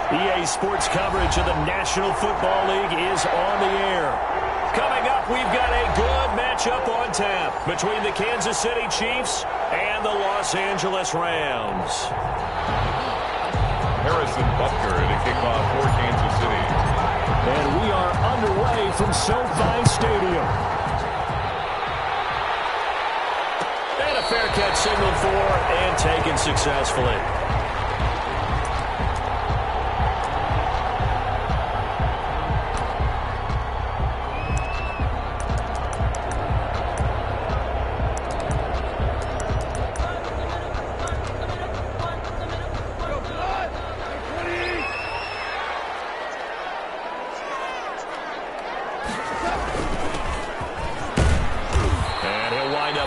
EA Sports coverage of the National Football League is on the air. Coming up, we've got a good matchup on tap between the Kansas City Chiefs and the Los Angeles Rams. Harrison Butker to kick off for Kansas City. And we are underway from SoFi Stadium. And a fair catch signaled for and taken successfully.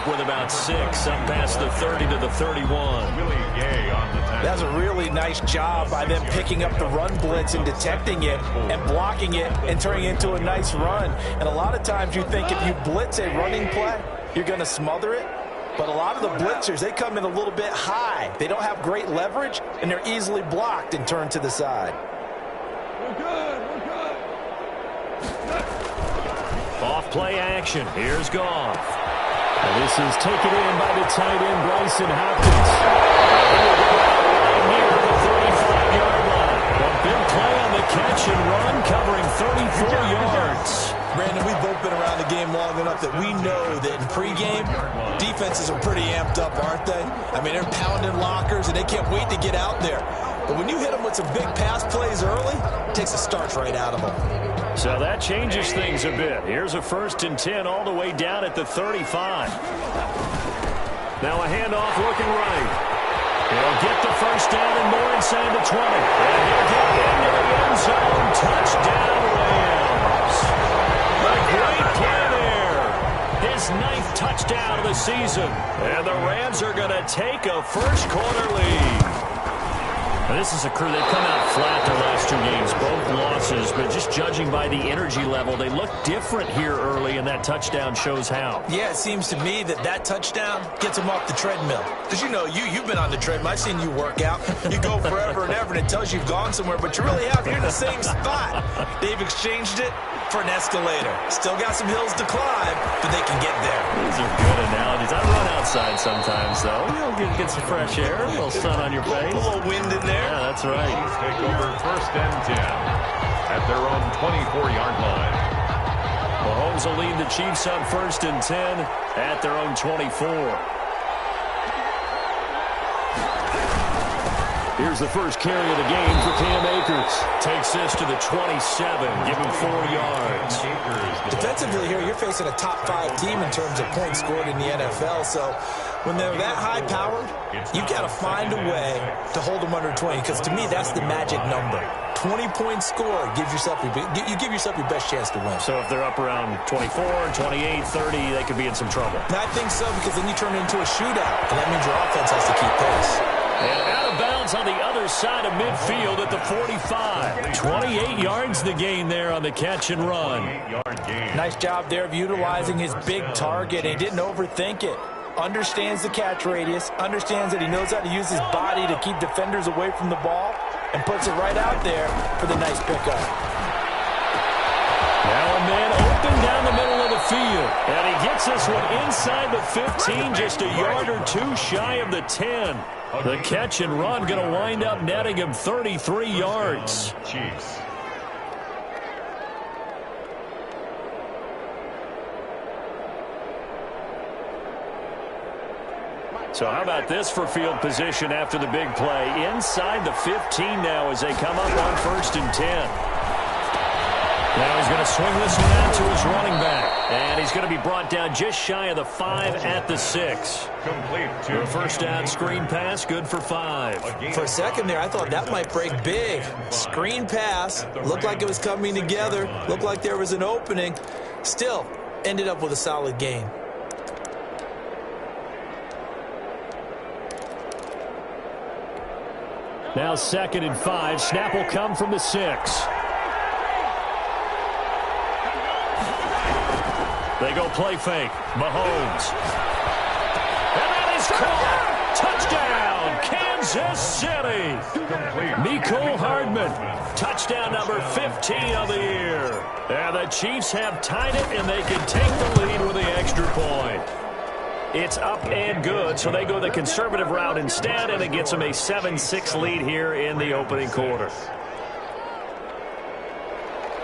With about 6, up past the 30 to the 31. That's a really nice job by them picking up the run blitz and detecting it and blocking it and turning it into a nice run. And a lot of times you think if you blitz a running play, you're going to smother it. But a lot of the blitzers, they come in a little bit high. They don't have great leverage, and they're easily blocked and turned to the side. We're good. Off play action. Here's Goff. This is taken in by the tight end, Bryson Hopkins. Near the 35-yard line. A big play on the catch and run, covering 34 yards. Brandon, we've both been around the game long enough that we know that in pregame, defenses are pretty amped up, aren't they? I mean, they're pounding lockers, and they can't wait to get out there. But when you hit them with some big pass plays early, it takes the starch right out of them. So that changes things a bit. Here's a 1st and 10 all the way down at the 35. Now a handoff looking right. He'll get the first down and more inside the 20. And he'll get into the end zone. Touchdown, Rams. A great play there. His 9th touchdown of the season. And the Rams are going to take a first-quarter lead. Now, this is a crew, they've come out flat their last 2 games, both losses, but just judging by the energy level, they look different here early, and that touchdown shows how. Yeah, it seems to me that touchdown gets them off the treadmill. Because, you know, you've been on the treadmill. I've seen you work out. You go forever and ever, and it tells you you've gone somewhere, but you really have. You're in the same spot. They've exchanged it for an escalator. Still got some hills to climb, but they can get there. These are good analogies. I run outside sometimes, though. You'll get some fresh air, a little sun on your face. A little wind in there. Yeah, that's right. Take over 1st and 10 at their own 24-yard line. Mahomes will lead the Chiefs on 1st and 10 at their own 24. Here's the first carry of the game for Cam Akers. Takes this to the 27, give him 4 yards. Defensively here, you're facing a top 5 team in terms of points scored in the NFL, so when they're that high-powered, you've got to find a way to hold them under 20, because to me, that's the magic number. 20-point score, you give yourself your best chance to win. So if they're up around 24, 28, 30, they could be in some trouble. I think so, because then you turn it into a shootout, and that means your offense has to keep pace. And out of bounds on the other side of midfield at the 45. 28 yards the gain there on the catch and run. Nice job there of utilizing his big target, and he didn't overthink it. Understands the catch radius, understands that he knows how to use his body to keep defenders away from the ball, and puts it right out there for the nice pickup. Now a man open down the middle of the field. And he gets this one inside the 15, just a yard or 2 shy of the 10. The catch and run going to wind up netting him 33 yards. Chiefs. So how about this for field position after the big play? Inside the 15 now as they come up on 1st and 10. Now he's going to swing this one out to his running back. And he's going to be brought down just shy of the 5 at the 6. Complete to The first down screen pass, good for 5. For a second there, I thought that might break big. Screen pass, looked like it was coming together, looked like there was an opening. Still, ended up with a solid gain. Now 2nd and 5. Snap will come from the 6. They go play fake. Mahomes. And that is caught. Touchdown, Kansas Kansas City. Mecole Hardman, touchdown number 15 of the year. And the Chiefs have tied it, and they can take the lead with the extra point. It's up and good, so they go the conservative route instead, and it gets them a 7-6 lead here in the opening quarter.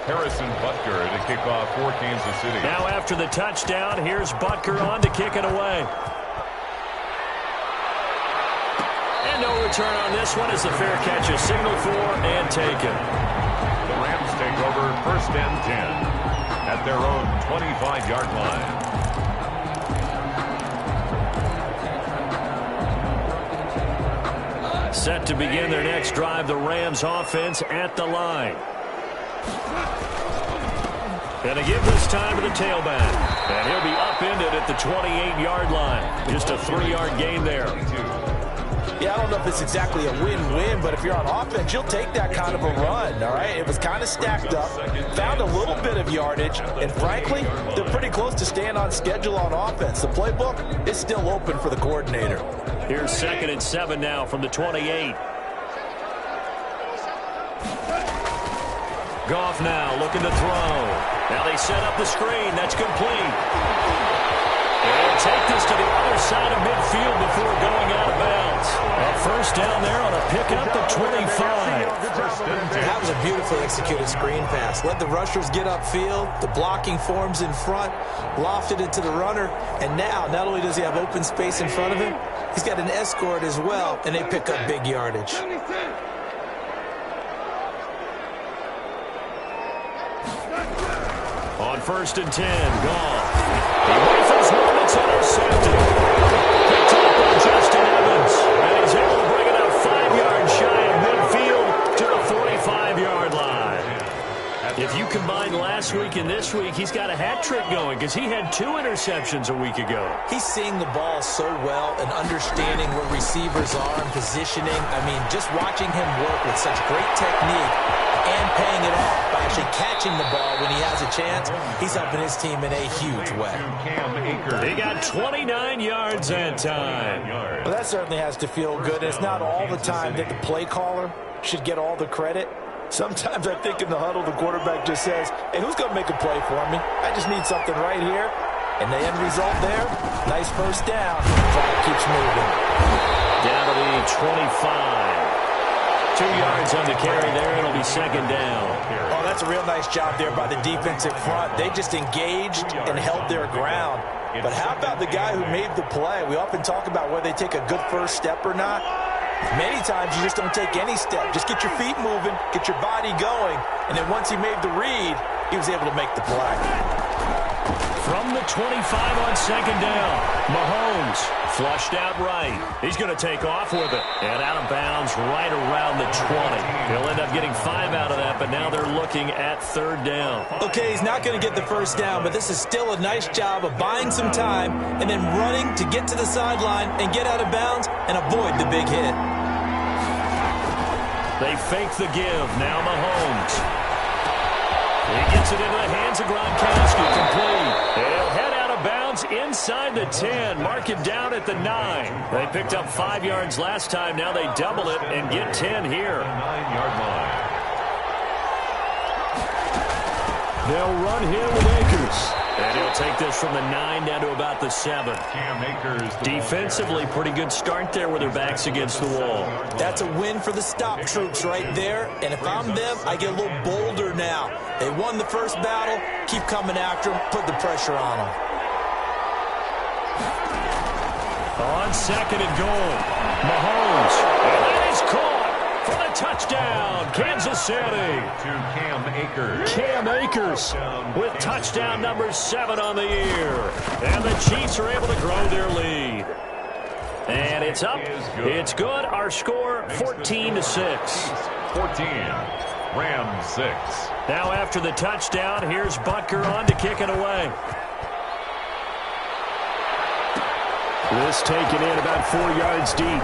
Harrison Butker to kick off for Kansas City. Now after the touchdown, here's Butker on to kick it away. And no return on this one as the fair catch is signaled for and taken. The Rams take over 1st and 10 at their own 25-yard line. Set to begin their next drive, the Rams offense at the line. And to give this time to the tailback. And he'll be upended at the 28-yard line. Just a 3-yard gain there. Yeah, I don't know if it's exactly a win-win, but if you're on offense, you'll take that kind of a run, all right? It was kind of stacked up, found a little bit of yardage, and frankly, they're pretty close to staying on schedule on offense. The playbook is still open for the coordinator. Here's 2nd and 7 now from the 28. Goff now looking to throw. Now they set up the screen. That's complete. And take this to the other side of midfield before going out of bounds. A 1st down there on a pickup at 25. That was a beautifully executed screen pass. Let the rushers get upfield. The blocking forms in front. Lofted it to the runner. And now, not only does he have open space in front of him, he's got an escort as well, and they pick up big yardage. On 1st and 10, Goff. He rifles one that's intercepted. Picked up by Justin Evans. And he's able to bring it up 5 yards shy of midfield to the 45-yard line. If you combine last week and this week, he's got a hat trick going because he had 2 interceptions a week ago. He's seeing the ball so well and understanding where receivers are and positioning. I mean, just watching him work with such great technique and paying it off by actually catching the ball when he has a chance, he's helping his team in a huge way. He got 29 yards that time. Well, that certainly has to feel good. It's not all the time that the play caller should get all the credit. Sometimes I think in the huddle, the quarterback just says, hey, who's going to make a play for me? I just need something right here. And the end result there, nice 1st down. Clock keeps moving. Down to the 25. 2 yards on the carry there. It'll be 2nd down. Oh, that's a real nice job there by the defensive front. They just engaged and held their ground. But how about the guy who made the play? We often talk about whether they take a good 1st step or not. Many times you just don't take any step. Just get your feet moving, get your body going. And then once he made the read, he was able to make the play. From the 25 on 2nd down, Mahomes flushed out right. He's going to take off with it. And out of bounds right around the 20. He'll end up getting 5 out of that, but now they're looking at 3rd down. Okay, he's not going to get the 1st down, but this is still a nice job of buying some time and then running to get to the sideline and get out of bounds and avoid the big hit. They fake the give. Now Mahomes. He gets it into the hands of Gronkowski. Complete. He'll head out of bounds inside the 10. Mark it down at the 9. They picked up 5 yards last time. Now they double it and get 10 here. 9-yard line. They'll run here with Akers. And he'll take this from the 9 down to about the 7. Cam Akers. Defensively, pretty good start there with their backs against the wall. That's a win for the stop troops right there. And if I'm them, I get a little bolder now. They won the 1st battle. Keep coming after them. Put the pressure on them. On 2nd and goal, Mahomes. And that is caught for the touchdown, Kansas City. To Cam Akers. Cam Akers with touchdown number 7 on the year. And the Chiefs are able to grow their lead. And it's up. It's good. Our score, 14-6. 14. Rams 6. Now after the touchdown, here's Butker on to kick it away. This taken in about 4 yards deep.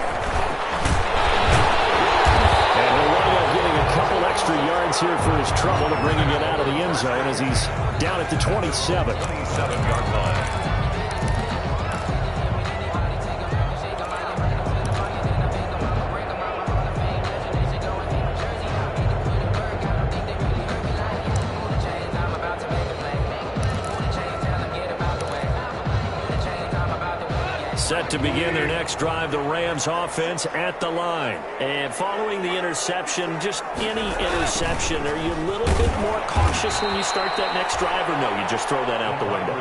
And he'll wind up getting a couple extra yards here for his trouble to bringing it out of the end zone as he's down at the 27. 27-yard line. Set to begin their next drive, the Rams offense at the line. And following the interception, just any interception, are you a little bit more cautious when you start that next drive, or no, you just throw that out the window?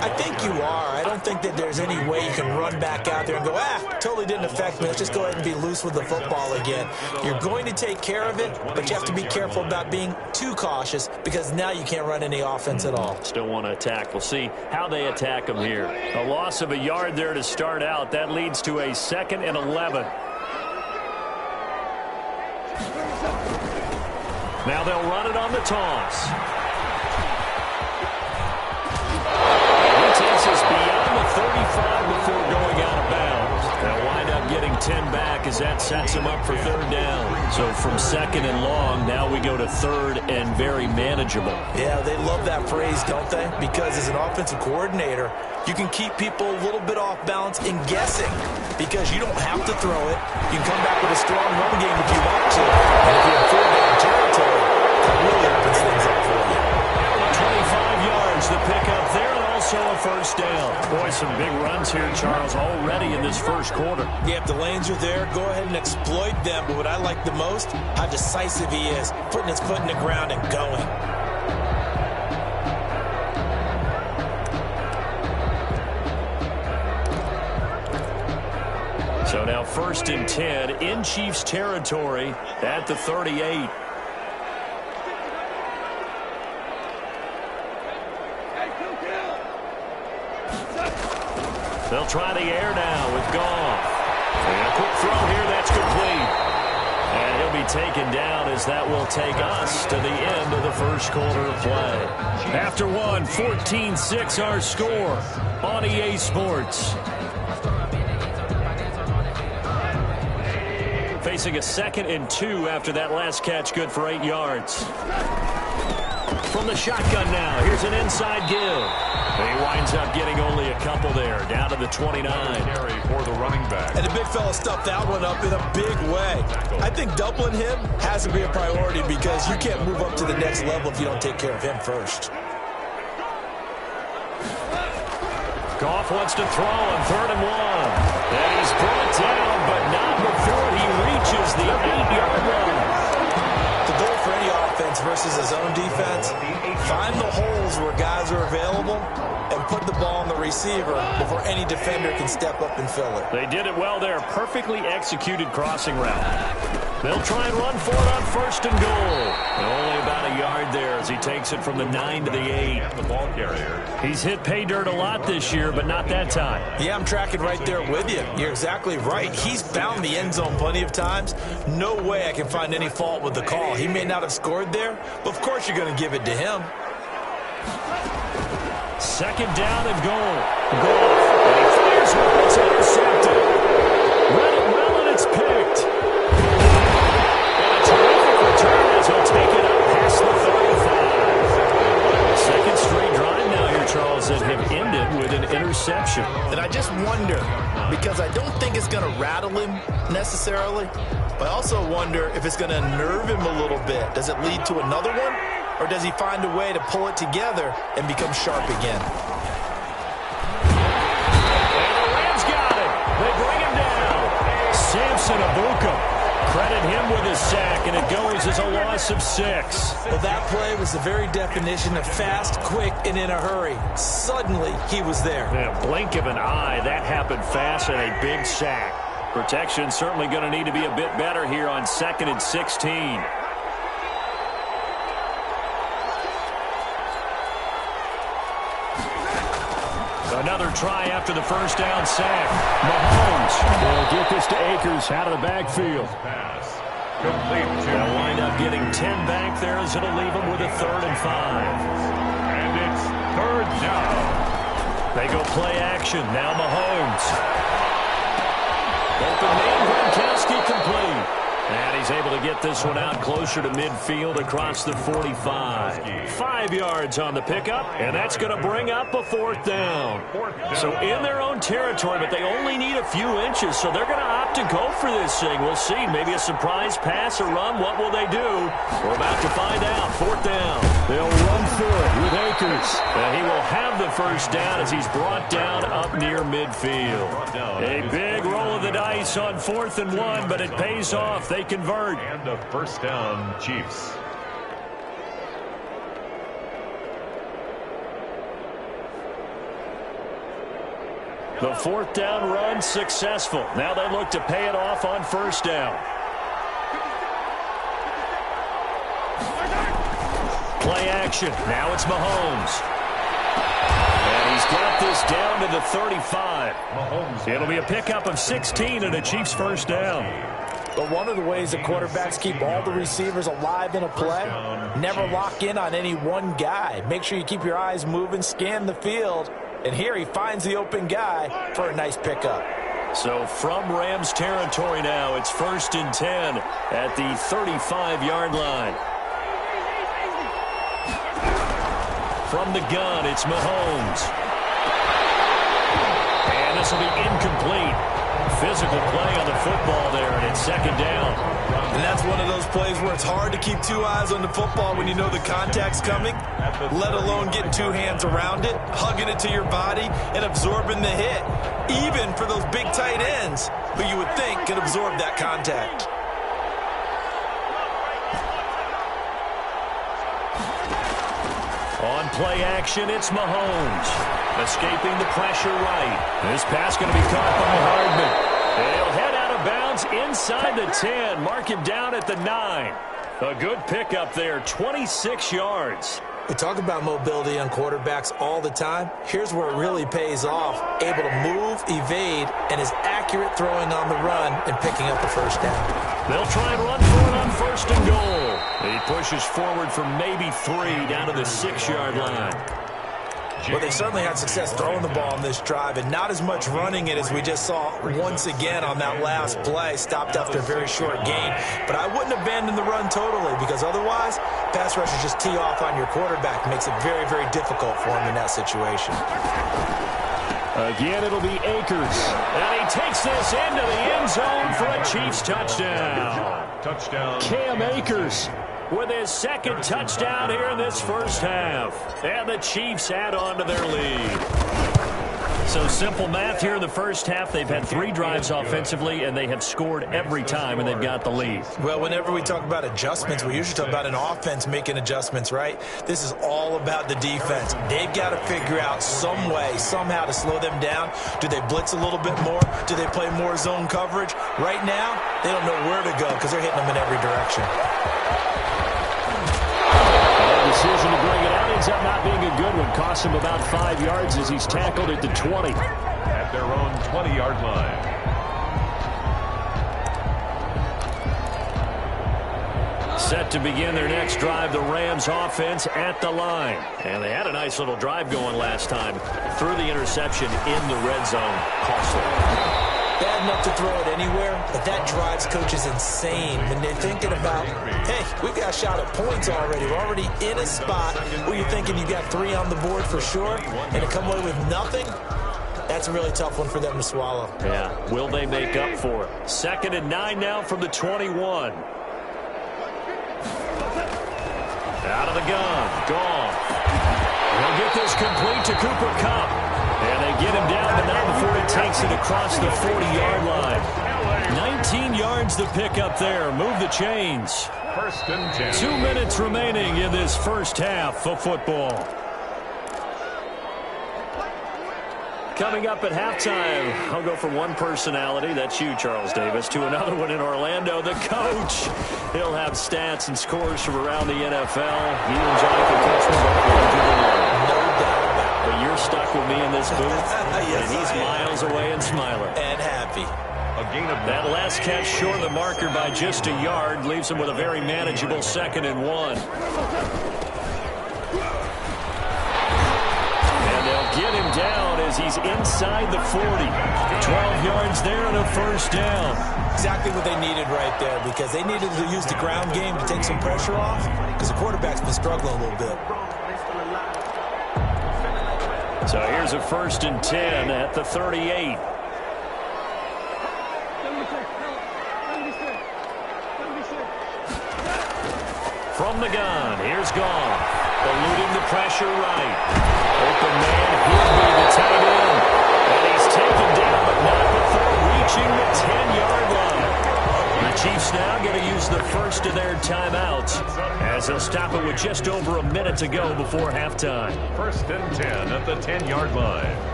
I think you are. I don't think that there's any way you can run back out there and go, totally didn't affect me. Let's just go ahead and be loose with the football again. You're going to take care of it, but you have to be careful about being too cautious because now you can't run any offense at all. Still want to attack. We'll see how they attack them here. A loss of a yard there to start out. That leads to a 2nd and 11. Now they'll run it on the toss. He takes us beyond the 35 before going out of bounds. They'll wind up getting 10 back as that sets them up for 3rd down. So from 2nd and long, now we go to 3rd and very manageable. Yeah, they love that phrase, don't they? Because as an offensive coordinator, you can keep people a little bit off balance and guessing because you don't have to throw it. You can come back with a strong run game if you want to. And if you're in 4-down territory, that really opens things up for you. 25 yards, the pickup there, and also a 1st down. Boy, some big runs here, Charles, already in this 1st quarter. Yeah, if the lanes are there, go ahead and exploit them. But what I like the most, how decisive he is, putting his foot in the ground and going. So now 1st and 10 in Chiefs territory at the 38. They'll try the air now with Goff. And a quick throw here, that's complete. And he'll be taken down as that will take us to the end of the 1st quarter of play. After one, 14-6 our score on EA Sports. Facing a 2nd and 2 after that last catch, good for 8 yards. From the shotgun now, here's an inside give. He winds up getting only a couple there, down to the 29. Carry for the running back. And the big fella stuffed that one up in a big way. I think doubling him has to be a priority because you can't move up to the next level if you don't take care of him first. Goff wants to throw on 3rd and 1. And he's brought down, but not before he reaches the 8-yard line. The goal for any offense versus his own defense, find the holes where guys are available and put the ball on the receiver before any defender can step up and fill it. They did it well there. Perfectly executed crossing route. They'll try and run for it on 1st and goal. And only about a yard there as he takes it from the 9 to the 8. And the ball carrier. He's hit pay dirt a lot this year, but not that time. Yeah, I'm tracking right there with you. You're exactly right. He's found the end zone plenty of times. No way I can find any fault with the call. He may not have scored there, but of course you're going to give it to him. 2nd down and goal. And he fires one. It's intercepted. Read it well, and it's picked. And a terrific return as he'll take it up past the 35. 2nd straight drive now here, Charles, that have ended with an interception. And I just wonder, because I don't think it's going to rattle him necessarily, but I also wonder if it's going to nerve him a little bit. Does it lead to another one? Or does he find a way to pull it together and become sharp again? And the Rams got it. They bring him down. Samson Abuka. Credit him with his sack, and it goes as a loss of 6. Well, that play was the very definition of fast, quick, and in a hurry. Suddenly, he was there. Yeah, blink of an eye. That happened fast and a big sack. Protection certainly going to need to be a bit better here on 2nd and 16. Another try after the 1st down sack. Mahomes will get this to Akers out of the backfield. Pass. Complete to. They'll wind up getting 10 back there as it'll leave them with a 3rd and 5. And it's 3rd down. They go play action. Now Mahomes. Open man, Gronkowski complete. And he's He's able to get this one out closer to midfield across the 45. 5 yards on the pickup, and that's going to bring up a 4th down. So in their own territory, but they only need a few inches, so they're going to opt to go for this thing. We'll see. Maybe a surprise pass or run. What will they do? We're about to find out. 4th down. They'll run for it with Akers. And he will have the first down as he's brought down up near midfield. A big roll of the dice on 4th and 1, but it pays off. They convert. And a first down, Chiefs. The 4th down run successful. Now they look to pay it off on 1st down. Play action. Now it's Mahomes. And he's got this down to the 35. It'll be a pickup of 16 and a Chiefs first down. But one of the ways the quarterbacks keep all the receivers alive in a play, never lock in on any one guy. Make sure you keep your eyes moving, scan the field. And here he finds the open guy for a nice pickup. So from Rams territory now, it's 1st and 10 at the 35-yard line. From the gun, it's Mahomes. And this will be incomplete. Physical play on the football there, and it's 2nd down. And that's one of those plays where it's hard to keep 2 eyes on the football when you know the contact's coming, let alone getting 2 hands around it, hugging it to your body, and absorbing the hit, even for those big tight ends who you would think could absorb that contact. On play action, it's Mahomes. Escaping the pressure right. This pass going to be caught by Hardman. He'll head out of bounds inside the 10. Mark him down at the 9. A good pickup there, 26 yards. We talk about mobility on quarterbacks all the time. Here's where it really pays off. Able to move, evade, and is accurate throwing on the run and picking up the first down. They'll try and run for it on 1st and goal. He pushes forward for maybe 3 down to the 6-yard line. Well, they certainly had success throwing the ball on this drive, and not as much running it as we just saw once again on that last play. Stopped after a very short gain. But I wouldn't abandon the run totally, because otherwise, pass rushers just tee off on your quarterback. Makes it very, very difficult for him in that situation. Again, it'll be Akers. And he takes this into the end zone for a Chiefs touchdown. Touchdown. Cam Akers with his 2nd touchdown here in this first half. And the Chiefs add on to their lead. So simple math here in the first half. They've had 3 drives offensively, and they have scored every time, and they've got the lead. Well, whenever we talk about adjustments, we usually talk about an offense making adjustments, right? This is all about the defense. They've got to figure out some way, somehow to slow them down. Do they blitz a little bit more? Do they play more zone coverage? Right now, they don't know where to go because they're hitting them in every direction. Decision to bring it out ends up not being a good one. Costs him about 5 yards as he's tackled at the 20. At their own 20-yard line. Set to begin their next drive, the Rams offense at the line. And they had a nice little drive going last time. Threw the interception in the red zone. Costly. Bad enough to throw it anywhere, but that drives coaches insane when they're thinking about, hey, we've got a shot at points already. We're already in a spot where you're thinking you've got 3 on the board for sure, and to come away with nothing, that's a really tough one for them to swallow. Yeah, will they make up for it? 2nd and 9 now from the 21. Out of the gun, gone. He'll get this complete to Cooper Kupp. And they get him down, but not before he takes it across the 40-yard line. 19 yards to pick up there. Move the chains. 1st and 10. 2 minutes remaining in this first half of football. Coming up at halftime, I'll go from one personality, that's you, Charles Davis, to another one in Orlando, the coach. He'll have stats and scores from around the NFL. You and John can catch them both larger than life. No doubt about it. But you're stuck with me in this booth, Yes, and he's miles away and smiling. And happy. A gain of That last catch short of the marker by just a yard leaves him with a very manageable 2nd and 1. And they'll get him down is he's inside the 40. 12 yards there and a first down. Exactly what they needed right there, because they needed to use the ground game to take some pressure off, because the quarterback's been struggling a little bit. So here's a 1st and 10 at the 38. From the gun, here's Goff. Eluding the pressure right. Open man, he'll be the tight end. And he's taken down, but not before reaching the 10-yard line. The Chiefs now going to use the first of their timeouts, as they'll stop it with just over a minute to go before halftime. 1st and 10 at the 10-yard line.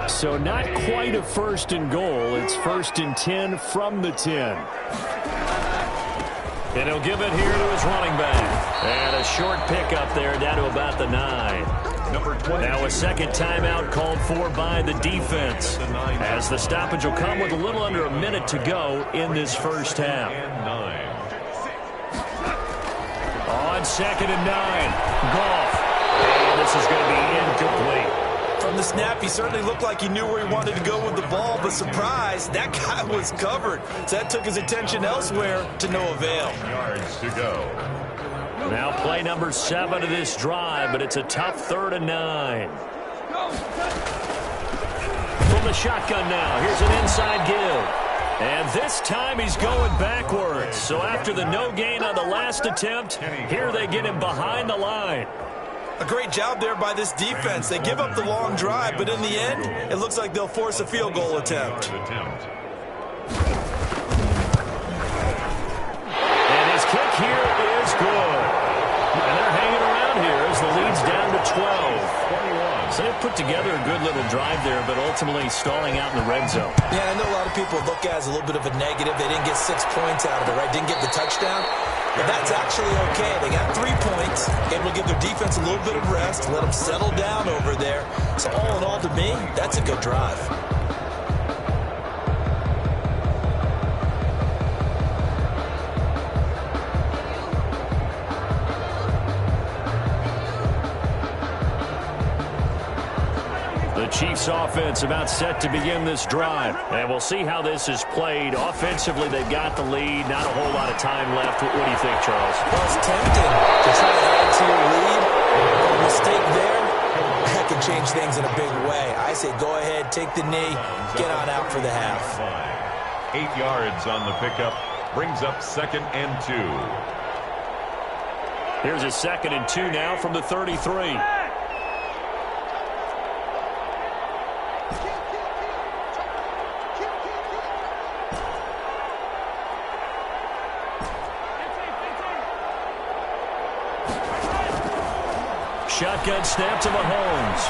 So not quite a 1st and goal. It's 1st and 10 from the 10. And he'll give it here to his running back. And a short pickup there down to about the 9. Number 20. Now a second timeout called for by the defense, as the stoppage will come with a little under a minute to go in this first half. On 2nd and 9, Goff. And this is going to be incomplete. From the snap, he certainly looked like he knew where he wanted to go with the ball, but surprise, that guy was covered. So that took his attention elsewhere to no avail. Yards to go. Now play number 7 of this drive, but it's a tough 3rd and 9. From the shotgun now, here's an inside give. And this time he's going backwards. So after the no gain on the last attempt, here they get him behind the line. A great job there by this defense. They give up the long drive, but in the end, it looks like they'll force a field goal attempt. And his kick here is good. And they're hanging around here as the lead's down to 12. So they put together a good little drive there, but ultimately stalling out in the red zone. Yeah, I know a lot of people look at it as a little bit of a negative. They didn't get 6 points out of it, right? Didn't get the touchdown. But that's actually okay. They got 3 points, able to give their defense a little bit of rest, let them settle down over there. So all in all, to me, that's a good drive. The Chiefs offense about set to begin this drive. And we'll see how this is played. Offensively, they've got the lead. Not a whole lot of time left. What do you think, Charles? Well, it's tempting to try to add to your lead. A mistake there, that can change things in a big way. I say go ahead, take the knee, get on out for the half. 8 yards on the pickup. Brings up 2nd and 2. Here's a 2nd and 2 now from the 33. Shotgun snap to Mahomes.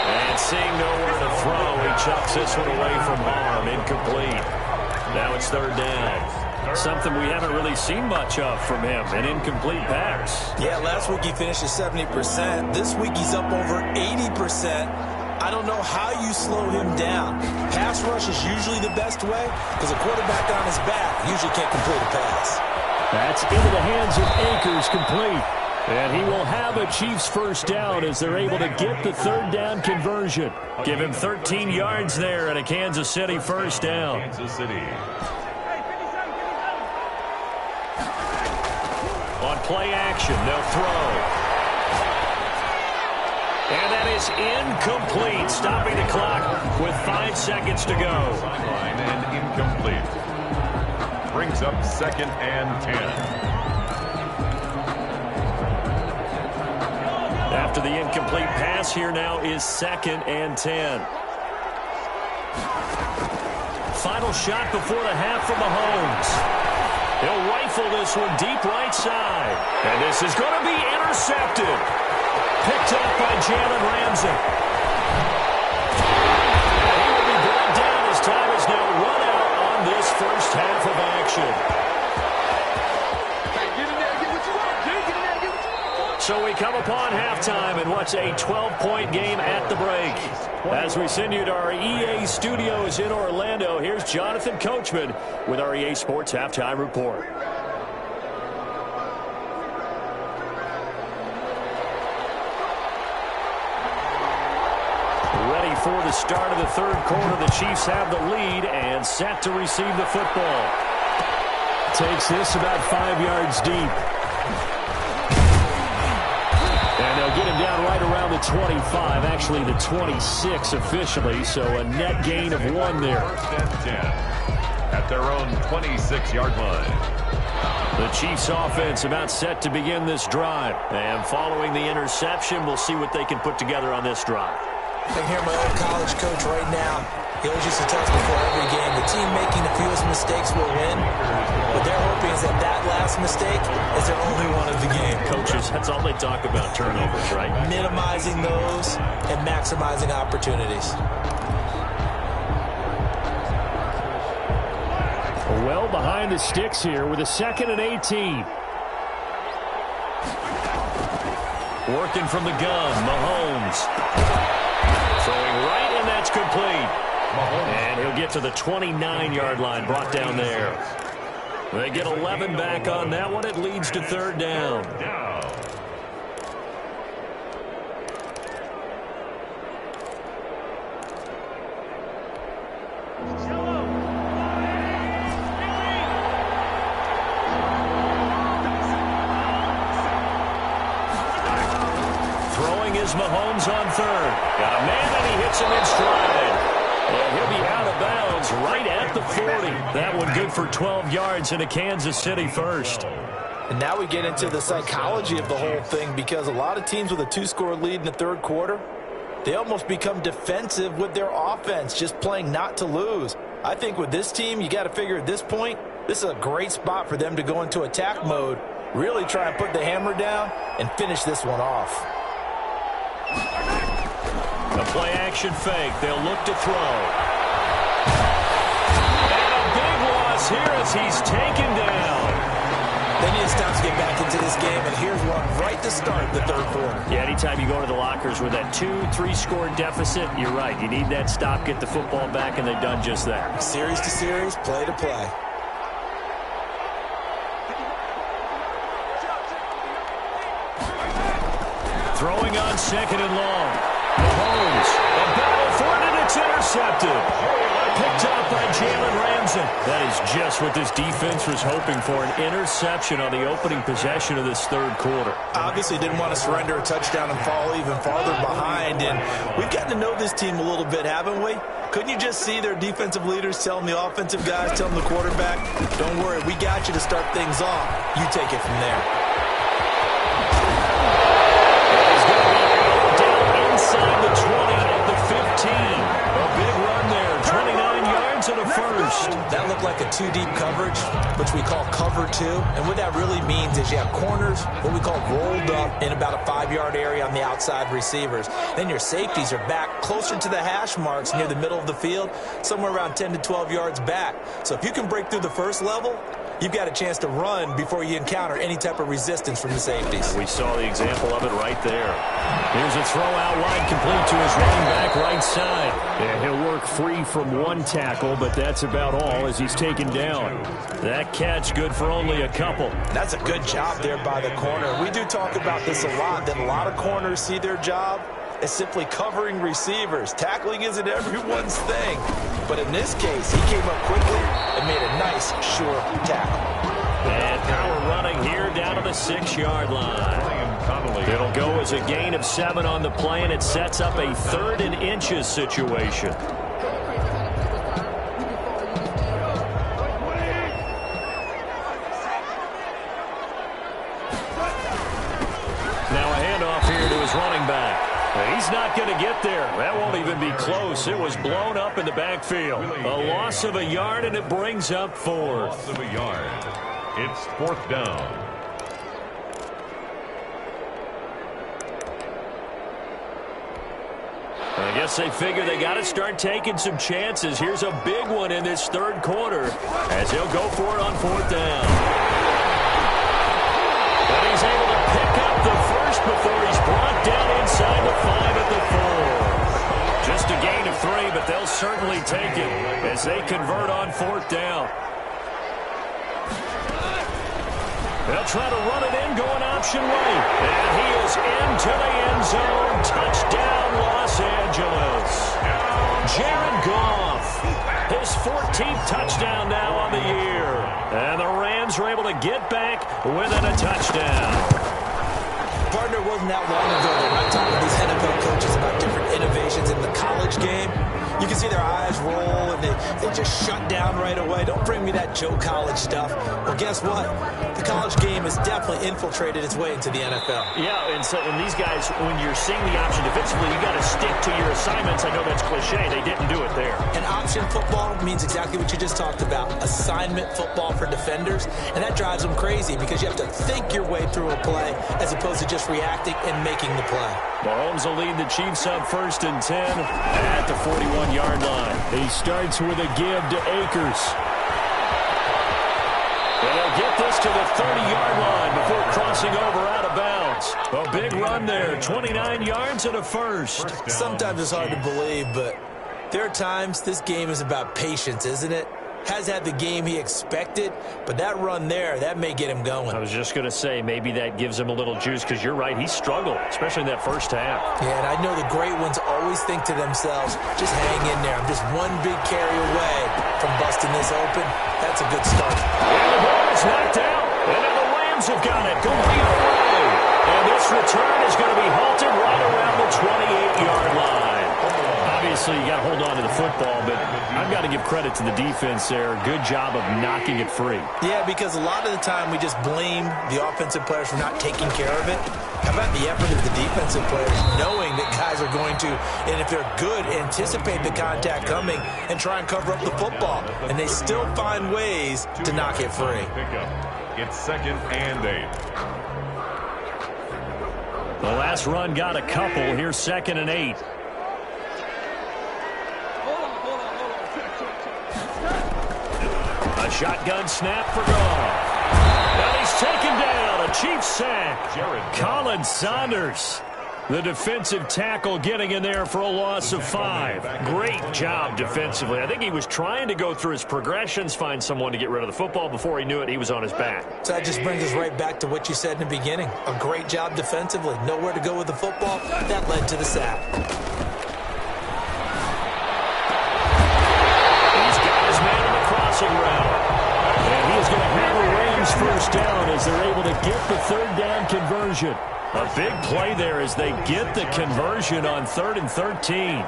And seeing nowhere to throw, he chucks this one away from harm. Incomplete. Now it's 3rd down. Something we haven't really seen much of from him, an incomplete pass. Yeah, last week he finished at 70%. This week he's up over 80%. I don't know how you slow him down. Pass rush is usually the best way, because a quarterback on his back usually can't complete a pass. That's into the hands of Akers, complete. And he will have a Chiefs first down as they're able to get the 3rd down conversion. Give him 13 yards there and a Kansas City first down. Kansas City. On play action, they'll throw. And that is incomplete, stopping the clock with 5 seconds to go. Sideline and incomplete. Brings up 2nd and 10. After the incomplete pass, here now is 2nd and 10. Final shot before the half from Mahomes. He'll rifle this one deep right side. And this is going to be intercepted. Picked up by Jalen Ramsey. And he will be brought down as time is now run out on this first half of action. So we come upon halftime and watch a 12-point game at the break. As we send you to our EA studios in Orlando, here's Jonathan Coachman with our EA Sports Halftime Report. before the start of the third quarter. The Chiefs have the lead and set to receive the football. Takes this about 5 yards deep. And they'll get him down right around the 25, actually the 26 officially, so a net gain of 1 there. First and 10 at their own 26-yard line. The Chiefs offense about set to begin this drive. And following the interception, we'll see what they can put together on this drive. I can hear my old college coach right now. He always used to tell us before every game, the team making the fewest mistakes will win. What they're hoping is that that last mistake is their only one of the game. Coaches, that's all they talk about, turnovers, right? Minimizing those and maximizing opportunities. Well behind the sticks here with a 2nd and 18. Working from the gun, Mahomes. Throwing right, and that's complete. And he'll get to the 29-yard line, brought down there. They get 11 back on that one. It leads to 3rd down. Throwing is Mahomes on 3rd. Got a man, and he hits him in stride. And he'll be out of bounds right at the 40. That one good for 12 yards into Kansas City first. And now we get into the psychology of the whole thing, because a lot of teams with a 2-score lead in the third quarter, they almost become defensive with their offense, just playing not to lose. I think with this team, you got to figure at this point, this is a great spot for them to go into attack mode, really try and put the hammer down and finish this one off. A play-action fake. They'll look to throw. And a big loss here as he's taken down. They need to stop to get back into this game, and here's one right to start the third quarter. Yeah, anytime you go to the lockers with that 2-3-score deficit, you're right. You need that stop, get the football back, and they've done just that. Series to series, play to play. Throwing on 2nd and long. Mahomes, a battle for it, and it's intercepted. Picked up by Jalen Ramsey. That is just what this defense was hoping for, an interception on the opening possession of this third quarter. Obviously didn't want to surrender a touchdown and fall even farther behind, and we've gotten to know this team a little bit, haven't we? Couldn't you just see their defensive leaders telling the offensive guys, telling the quarterback, don't worry, we got you to start things off. You take it from there. Inside the 20 at the 15. A big run there. 29 yards and a first. That looked like a 2-deep coverage, which we call cover 2. And what that really means is you have corners, what we call rolled up in about a 5-yard area on the outside receivers. Then your safeties are back closer to the hash marks near the middle of the field, somewhere around 10 to 12 yards back. So if you can break through the first level, you've got a chance to run before you encounter any type of resistance from the safeties. We saw the example of it right there. Here's a throw out wide, complete to his running back right side. And he'll work free from one tackle, but that's about all as he's taken down. That catch good for only a couple. That's a good job there by the corner. We do talk about this a lot, that a lot of corners see their job as simply covering receivers. Tackling isn't everyone's thing. But in this case, he came up quickly and made a nice, sure tackle. And power running here down to the 6-yard line. It'll go as a gain of 7 on the play, and it sets up a 3rd and inches situation. Now a handoff here to his running back. He's not going to get there. That won't even be close. It was blown up in the backfield. A loss of a yard, and it brings up 4th. Loss of a yard. It's 4th down. I guess they figure they got to start taking some chances. Here's a big one in this third quarter as he'll go for it on 4th down. But he's able to pick up the first before he's brought down inside the 5 at the 4. Just a gain of 3, but they'll certainly take it as they convert on 4th down. They'll try to run it in, going option right. And he is into the end zone. Touchdown, Los Angeles. Jared Goff, his 14th touchdown now on the year. And the Rams are able to get back within a touchdown. Partner, wasn't that long ago that I'm talking to these NFL coaches about different innovations in the college game. You can see their eyes roll, and they just shut down right away. Don't bring me that Joe College stuff. Well, guess what? The college game has definitely infiltrated its way into the NFL. Yeah, and these guys, when you're seeing the option defensively, you got to stick to your assignments. I know that's cliche. They didn't do it there. And option football means exactly what you just talked about, assignment football for defenders, and that drives them crazy because you have to think your way through a play as opposed to just reacting and making the play. Mahomes will lead the Chiefs up 1st and 10 at the 41-yard line. He starts with a give to Akers. And he'll get this to the 30-yard line before crossing over out of bounds. A big run there, 29 yards and a first. Sometimes it's hard to believe, but there are times this game is about patience, isn't it? Has had the game he expected, but that run there, that may get him going. I was just going to say, maybe that gives him a little juice, because you're right, he struggled, especially in that first half. Yeah, and I know the great ones always think to themselves, just hang in there. I'm just one big carry away from busting this open. That's a good start. And the ball is knocked out, and now the Rams have got it. Complete play. And this return is going to be halted right around the 28-yard line. Obviously, you got to hold on to the football, but I've got to give credit to the defense there. Good job of knocking it free. Yeah, because a lot of the time we just blame the offensive players for not taking care of it. How about the effort of the defensive players, knowing that guys are going to, and if they're good, anticipate the contact coming and try and cover up the football. And they still find ways to knock it free. It's 2nd and 8. The last run got a couple. Here's 2nd and 8. A shotgun snap for Goff. And he's taken down. A Chiefs sack. Colin Saunders, the defensive tackle, getting in there for a loss of 5. Great job defensively. I think he was trying to go through his progressions, find someone to get rid of the football. Before he knew it, he was on his back. So that just brings us right back to what you said in the beginning. A great job defensively. Nowhere to go with the football. That led to the sack. He's got his man in the crossing route. And he is going to have a Rams first down as they're able to get the 3rd down conversion. A big play there as they get the conversion on 3rd and 13.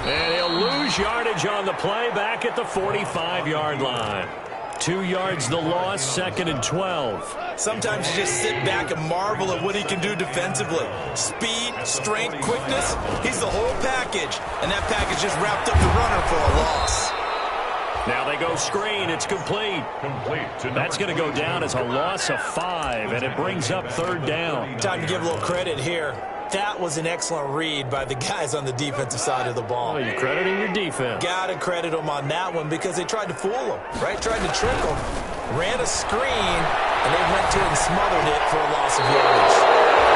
And he'll lose yardage on the play back at the 45-yard line. 2 yards the loss, 2nd and 12. Sometimes you just sit back and marvel at what he can do defensively. Speed, strength, quickness, he's the whole package. And that package just wrapped up the runner for a loss. Now they go screen. It's complete. That's going to go down as a loss of 5, and it brings up 3rd down. Time to give a little credit here. That was an excellent read by the guys on the defensive side of the ball. Well, you're crediting your defense. Got to credit them on that one because they tried to fool him, right? Tried to trick him. Ran a screen, and they went to it and smothered it for a loss of yardage.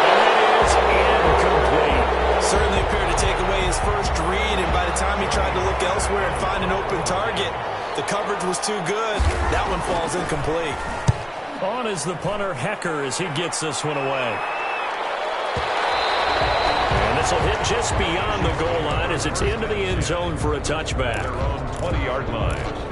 And it is incomplete. Certainly appeared to take away his first read, and by the time he tried to look elsewhere and find an open target, the coverage was too good. That one falls incomplete. On is the punter, Hecker, as he gets this one away. And this will hit just beyond the goal line as it's into the end zone for a touchback. 20-yard line.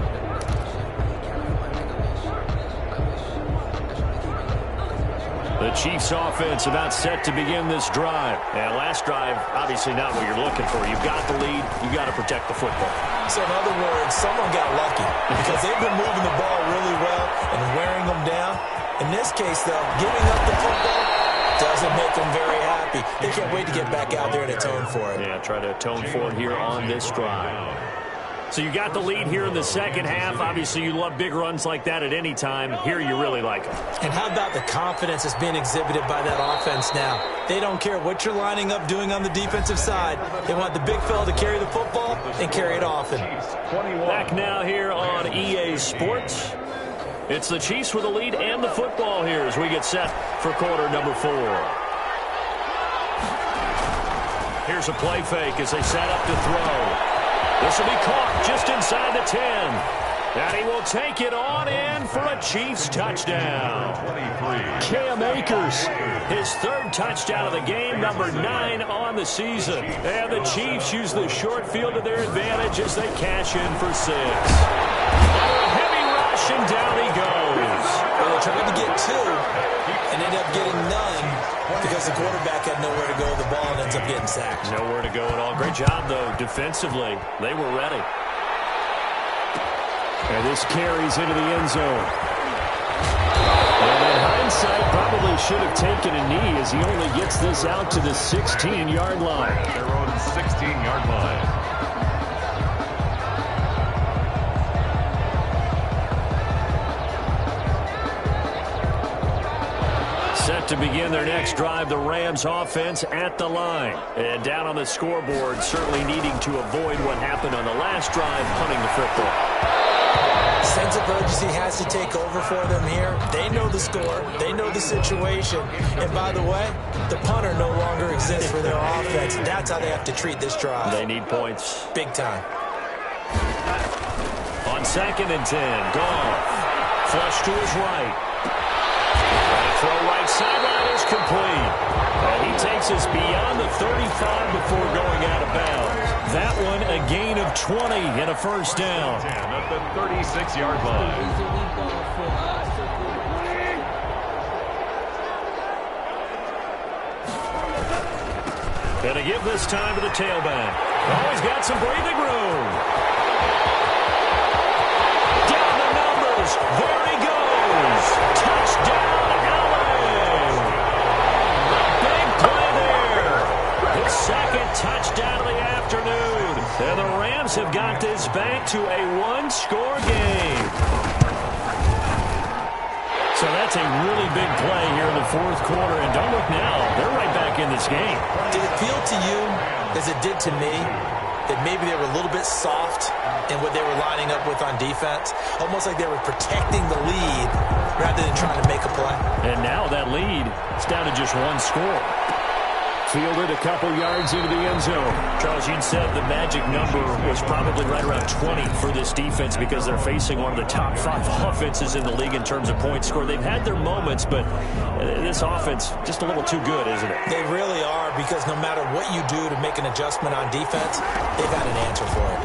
The Chiefs offense about set to begin this drive. And last drive, obviously not what you're looking for. You've got the lead. You've got to protect the football. So in other words, someone got lucky because they've been moving the ball really well and wearing them down. In this case, though, giving up the football doesn't make them very happy. They can't wait to get back out there and atone for it. Yeah, try to atone for it here on this drive. So you got the lead here in the second half. Obviously, you love big runs like that at any time. Here, you really like them. And how about the confidence that's being exhibited by that offense now? They don't care what you're lining up doing on the defensive side. They want the big fella to carry the football and carry it often. Back now here on EA Sports. It's the Chiefs with the lead and the football here as we get set for quarter number 4. Here's a play fake as they set up to throw. This will be caught just inside the 10. And he will take it on in for a Chiefs touchdown. Cam Akers, his third touchdown of the game, number 9 on the season. And the Chiefs use the short field to their advantage as they cash in for 6. Heavy rush, and down he goes. Well, they tried to get 2 and ended up getting none because the quarterback had nowhere to go with the ball and ends up getting sacked. Nowhere to go at all. Great job, though, defensively. They were ready. And this carries into the end zone. And in hindsight, probably should have taken a knee as he only gets this out to the 16-yard line. Their own 16-yard line. Set to begin their next drive, the Rams offense at the line. And down on the scoreboard, certainly needing to avoid what happened on the last drive, punting the football. Sense of urgency has to take over for them here. They know the score. They know the situation. And by the way, the punter no longer exists for their offense. That's how they have to treat this drive. They need points. Big time. On 2nd and 10, Goff. Flush to his right. Throw right sideline is complete. And he takes us beyond the 35 before going out of bounds. That one a gain of 20 and a first down. 10 at the 36-yard line. Gonna give this time to the tailback. Always got some breathing room. Down the numbers. There he goes. Touchdown. Second touchdown of the afternoon. And the Rams have got this back to a one-score game. So that's a really big play here in the fourth quarter. And don't look now. They're right back in this game. Did it feel to you, as it did to me, that maybe they were a little bit soft in what they were lining up with on defense? Almost like they were protecting the lead rather than trying to make a play. And now that lead is down to just one score. Fielded a couple yards into the end zone. Charles, you'd said the magic number was probably right around 20 for this defense because they're facing one of the top 5 offenses in the league in terms of points scored. They've had their moments, but this offense just a little too good, isn't it? They really are, because no matter what you do to make an adjustment on defense, they've got an answer for it.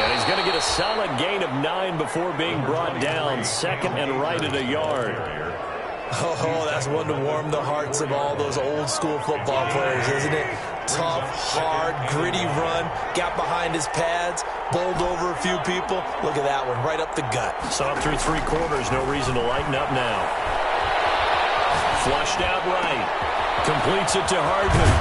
And he's going to get a solid gain of 9 before being brought down. 2nd and right at a yard. Oh, that's one to warm the hearts of all those old-school football players, isn't it? Tough, hard, gritty run, got behind his pads, bowled over a few people. Look at that one, right up the gut. Saw it through 3 quarters, no reason to lighten up now. Flushed out right. Completes it to Hardman.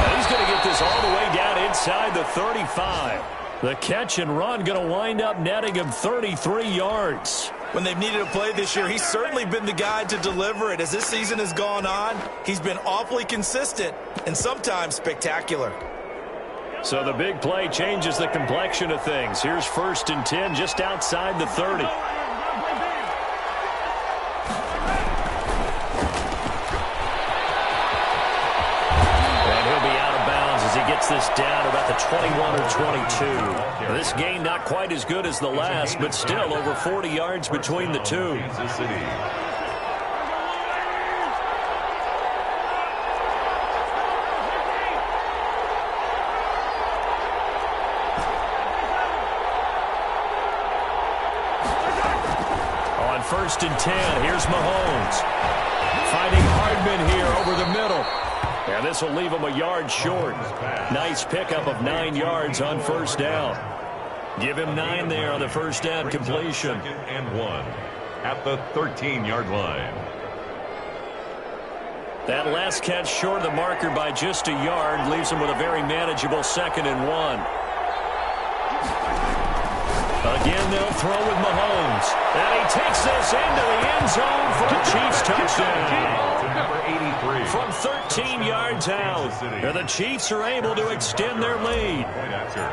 And he's going to get this all the way down inside the 35. The catch and run going to wind up netting him 33 yards. When they've needed a play this year, he's certainly been the guy to deliver it. As this season has gone on, he's been awfully consistent and sometimes spectacular. So the big play changes the complexion of things. Here's 1st and 10 just outside the 30. Gets this down about the 21 or 22. This game not quite as good as the last, but still over 40 yards between the two. On 1st and 10, here's Mahomes. Finding Hardman here over the middle. And this will leave him a yard short. Nice pickup of 9 yards on 1st down. Give him 9 there on the 1st down completion. 2nd and 1 at the 13-yard line. That last catch short of the marker by just a yard leaves him with a very manageable 2nd and 1. Again, they'll throw with Mahomes. And he takes this into the end zone for a Chiefs touchdown. Number 83. From 13 yards out. And the Chiefs are able to extend their lead.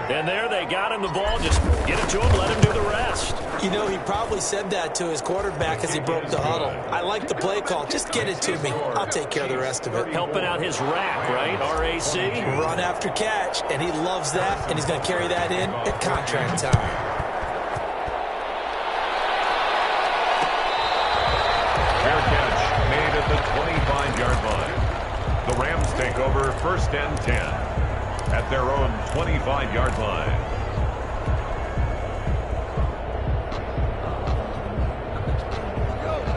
And there they got him the ball. Just get it to him, let him do the rest. You know, he probably said that to his quarterback as he broke the huddle. I like the play call. Just get it to me. I'll take care of the rest of it. Helping out his rack, right? RAC. Run after catch, and he loves that, and he's going to carry that in at contract time. Fair catch made at the 25-yard line. The Rams take over 1st and 10 at their own 25-yard line.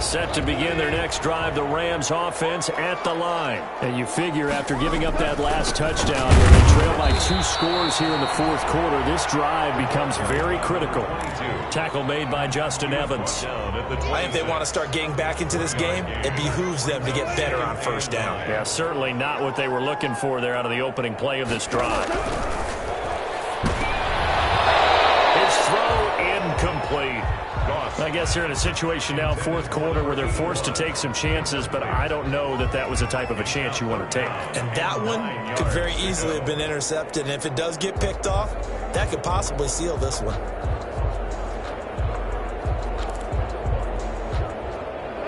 Set to begin their next drive, the Rams offense at the line. And you figure after giving up that last touchdown where they trail by 2 scores here in the 4th quarter, this drive becomes very critical. Tackle made by Justin Evans. I think they want to start getting back into this game. It behooves them to get better on 1st down. Yeah, certainly not what they were looking for there out of the opening play of this drive. His throw incomplete. I guess they're in a situation now, 4th quarter, where they're forced to take some chances, but I don't know that that was the type of a chance you want to take. And that one could very easily have been intercepted, and if it does get picked off, that could possibly seal this one.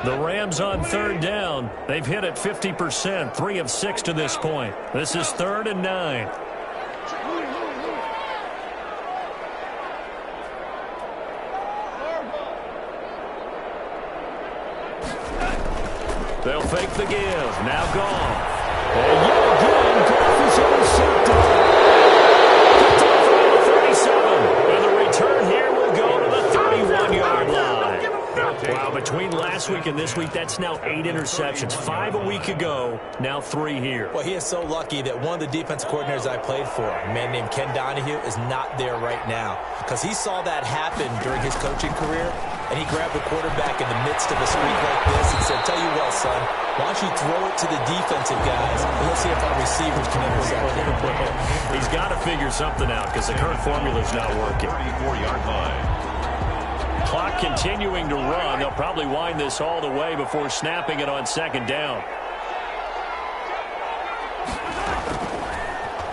The Rams on 3rd down. They've hit it 50%, 3 of 6 to this point. This is 3rd and 9. They'll fake the give. Now gone. And yet again, Goff is intercepted. From the 37. And the return here will go to the 31-yard line. Wow, between last week and this week, that's now 8 interceptions. 5 a week ago, now 3 here. Well, he is so lucky that one of the defense coordinators I played for, a man named Ken Donahue, is not there right now. Because he saw that happen during his coaching career, and he grabbed the quarterback in the midst of a streak like this and said, tell you what, son, why don't you throw it to the defensive guys, and let's see if our receivers can intercept it. He's got to figure something out because the current formula is not working. 34-yard line. Clock continuing to run. They'll probably wind this all the way before snapping it on 2nd down.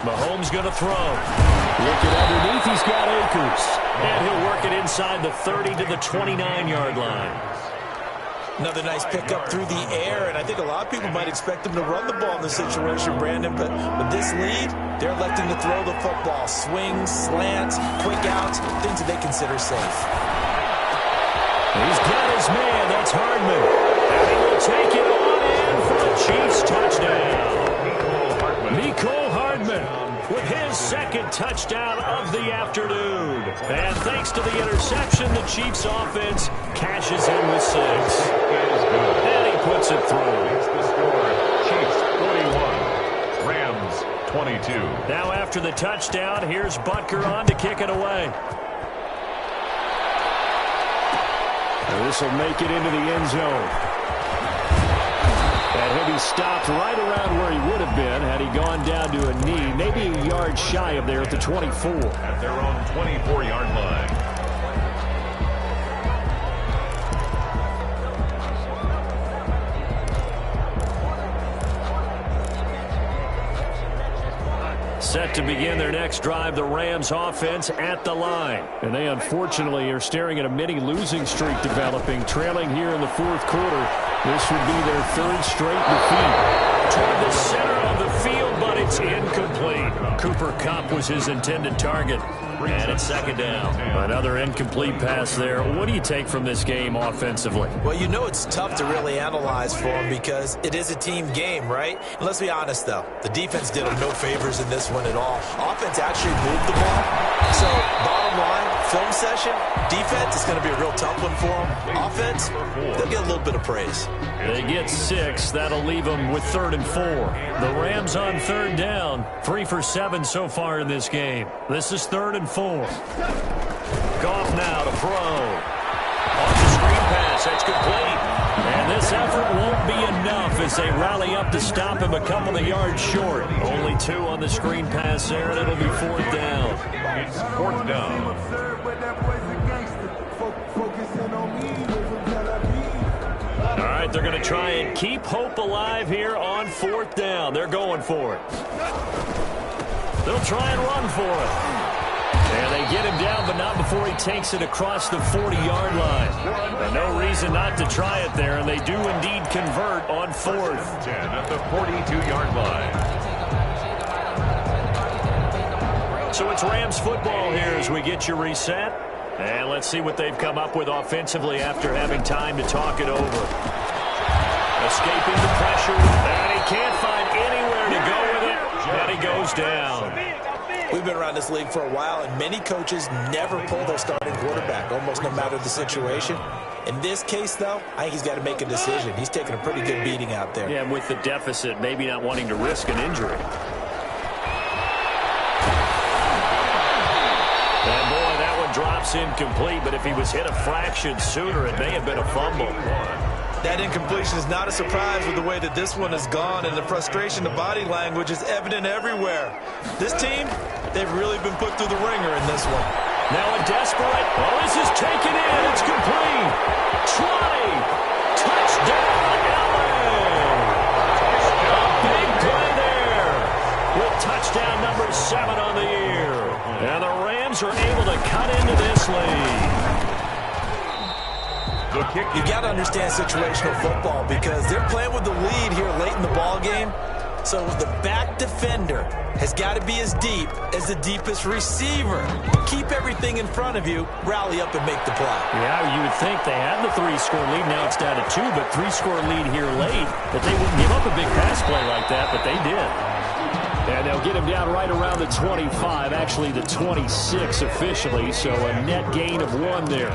Mahomes going to throw. Looking underneath, he's got Akers. And he'll work it inside the 30 to the 29-yard line. Another nice pickup through the air, and I think a lot of people might expect him to run the ball in this situation, Brandon, but with this lead, they're electing to throw the football. Swings, slants, quick outs, things that they consider safe. He's got his man. That's Hardman. And he will take it on in for the Chiefs touchdown. Mecole Hardman with his 2nd touchdown of the afternoon. And thanks to the interception, the Chiefs offense cashes in with 6. And he puts it through. It's the score. Chiefs 41, Rams 22. Now after the touchdown, here's Butker on to kick it away. This will make it into the end zone. And he'll be stopped right around where he would have been had he gone down to a knee, maybe a yard shy of there at the 24. At their own 24-yard line. Set to begin their next drive, the Rams offense at the line. And they unfortunately are staring at a mini losing streak developing, trailing here in the 4th quarter. This would be their 3rd straight defeat. Toward the center of the field, but it's incomplete. Cooper Kupp was his intended target. And it's 2nd down. Another incomplete pass there. What do you take from this game offensively? Well, you know it's tough to really analyze for them because it is a team game, right? And let's be honest, though. The defense did them no favors in this one at all. Offense actually moved the ball. So, bottom line, film session, defense is going to be a real tough one for them. Offense, they'll get a little bit of praise. They get 6. That'll leave them with 3rd and 4. The Rams on 3rd down. 3 for 7 so far in this game. This is 3rd and 4. Goff now to throw. Off the screen pass. That's complete. And this effort won't be enough as they rally up to stop him a couple of yards short. Only 2 on the screen pass there, and it'll be 4th down. It's 4th down. All right, they're going to try and keep hope alive here on 4th down. They're going for it. They'll try and run for it. And they get him down, but not before he takes it across the 40-yard line. But no reason not to try it there, and they do indeed convert on 4th. 10 at the 42-yard line. So it's Rams football here as we get you reset. And let's see what they've come up with offensively after having time to talk it over. Escaping the pressure, and he can't find anywhere to go with it, and he goes down. We've been around this league for a while, and many coaches never pull their starting quarterback, almost no matter the situation. In this case, though, I think he's got to make a decision. He's taking a pretty good beating out there. Yeah, and with the deficit, maybe not wanting to risk an injury. And boy, that one drops incomplete, but if he was hit a fraction sooner, it may have been a fumble. That incompletion is not a surprise with the way that this one has gone, and the frustration, the body language is evident everywhere. This team, they've really been put through the ringer in this one. Now a desperate, this is taken in, it's complete. 20, touchdown, LA. A big play there with touchdown number 7 on the year. And the Rams are able to cut into this lead. You got to understand situational football because they're playing with the lead here late in the ball game. So the back defender has got to be as deep as the deepest receiver. Keep everything in front of you, rally up and make the play. Yeah, you would think they had the 3-score lead. Now it's down to 2, but 3-score lead here late. That they wouldn't give up a big pass play like that, but they did. And they'll get him down right around the 25, actually the 26 officially, so a net gain of 1 there.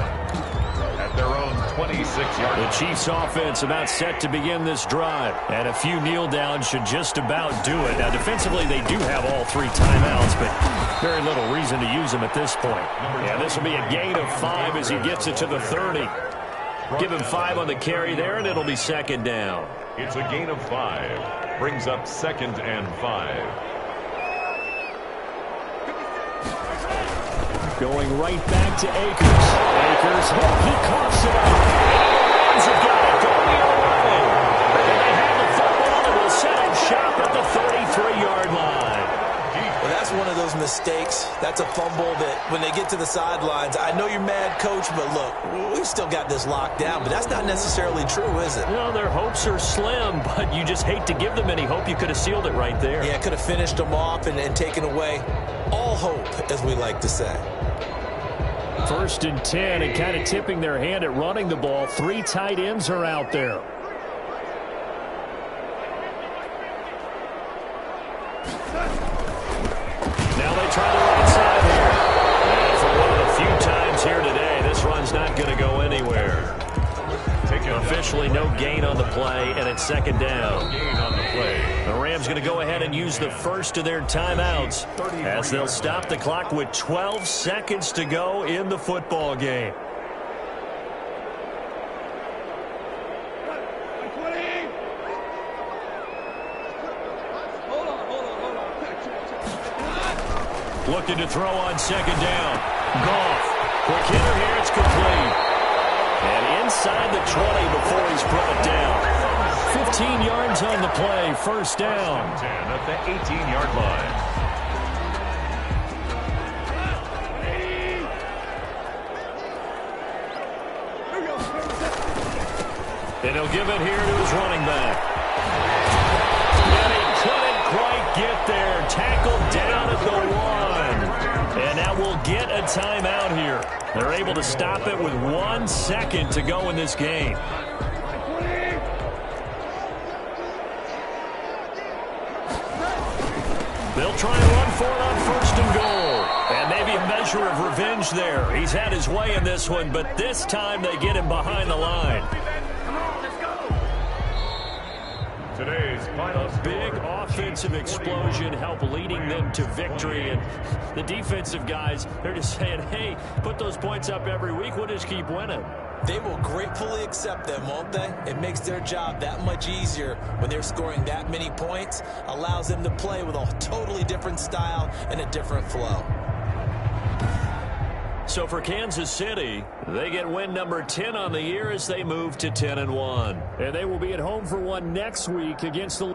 Their own 26-yard. The Chiefs offense about set to begin this drive. And a few kneel downs should just about do it. Now, defensively, they do have all 3 timeouts, but very little reason to use them at this point. Yeah, this will be a gain of 5 as he gets it to the 30. Give him 5 on the carry there, and it'll be 2nd down. It's a gain of 5. Brings up 2nd and 5. Going right back to Akers. Akers, he coughs it up. And the Rams have got it going the other way. And they have the football and will set up shop at the 33-yard line. Well, that's one of those mistakes. That's a fumble that when they get to the sidelines, I know you're mad, Coach, but look, we've still got this locked down. But that's not necessarily true, is it? No, their hopes are slim, but you just hate to give them any hope. You could have sealed it right there. Yeah, could have finished them off and taken away all hope, as we like to say. 1st and 10, and kind of tipping their hand at running the ball. 3 tight ends are out there. Now they try the right side here. And for one of the few times here today, this run's not going to go anywhere. Officially no gain on the play, and it's 2nd down. Gain on the play. The Rams going to go ahead and use the first of their timeouts as they'll stop the clock with 12 seconds to go in the football game. Looking to throw on 2nd down. Goff. Quick hitter here. It's complete. And inside the 20 before he's brought down. 15 yards on the play. 1st down. 10 at the 18-yard line. And he'll give it here to his running back. And he couldn't quite get there. Tackled down at the 1. And now we'll get a timeout here. They're able to stop it with 1 second to go in this game. They'll try and run for it on 1st and goal. And maybe a measure of revenge there. He's had his way in this one, but this time they get him behind the line. Today's final Big offensive explosion help leading them to victory. And the defensive guys, they're just saying, hey, put those points up every week. We'll just keep winning. They will gratefully accept them, won't they? It makes their job that much easier when they're scoring that many points. Allows them to play with a totally different style and a different flow. So for Kansas City, they get win number 10 on the year as they move to 10-1. And they will be at home for one next week against the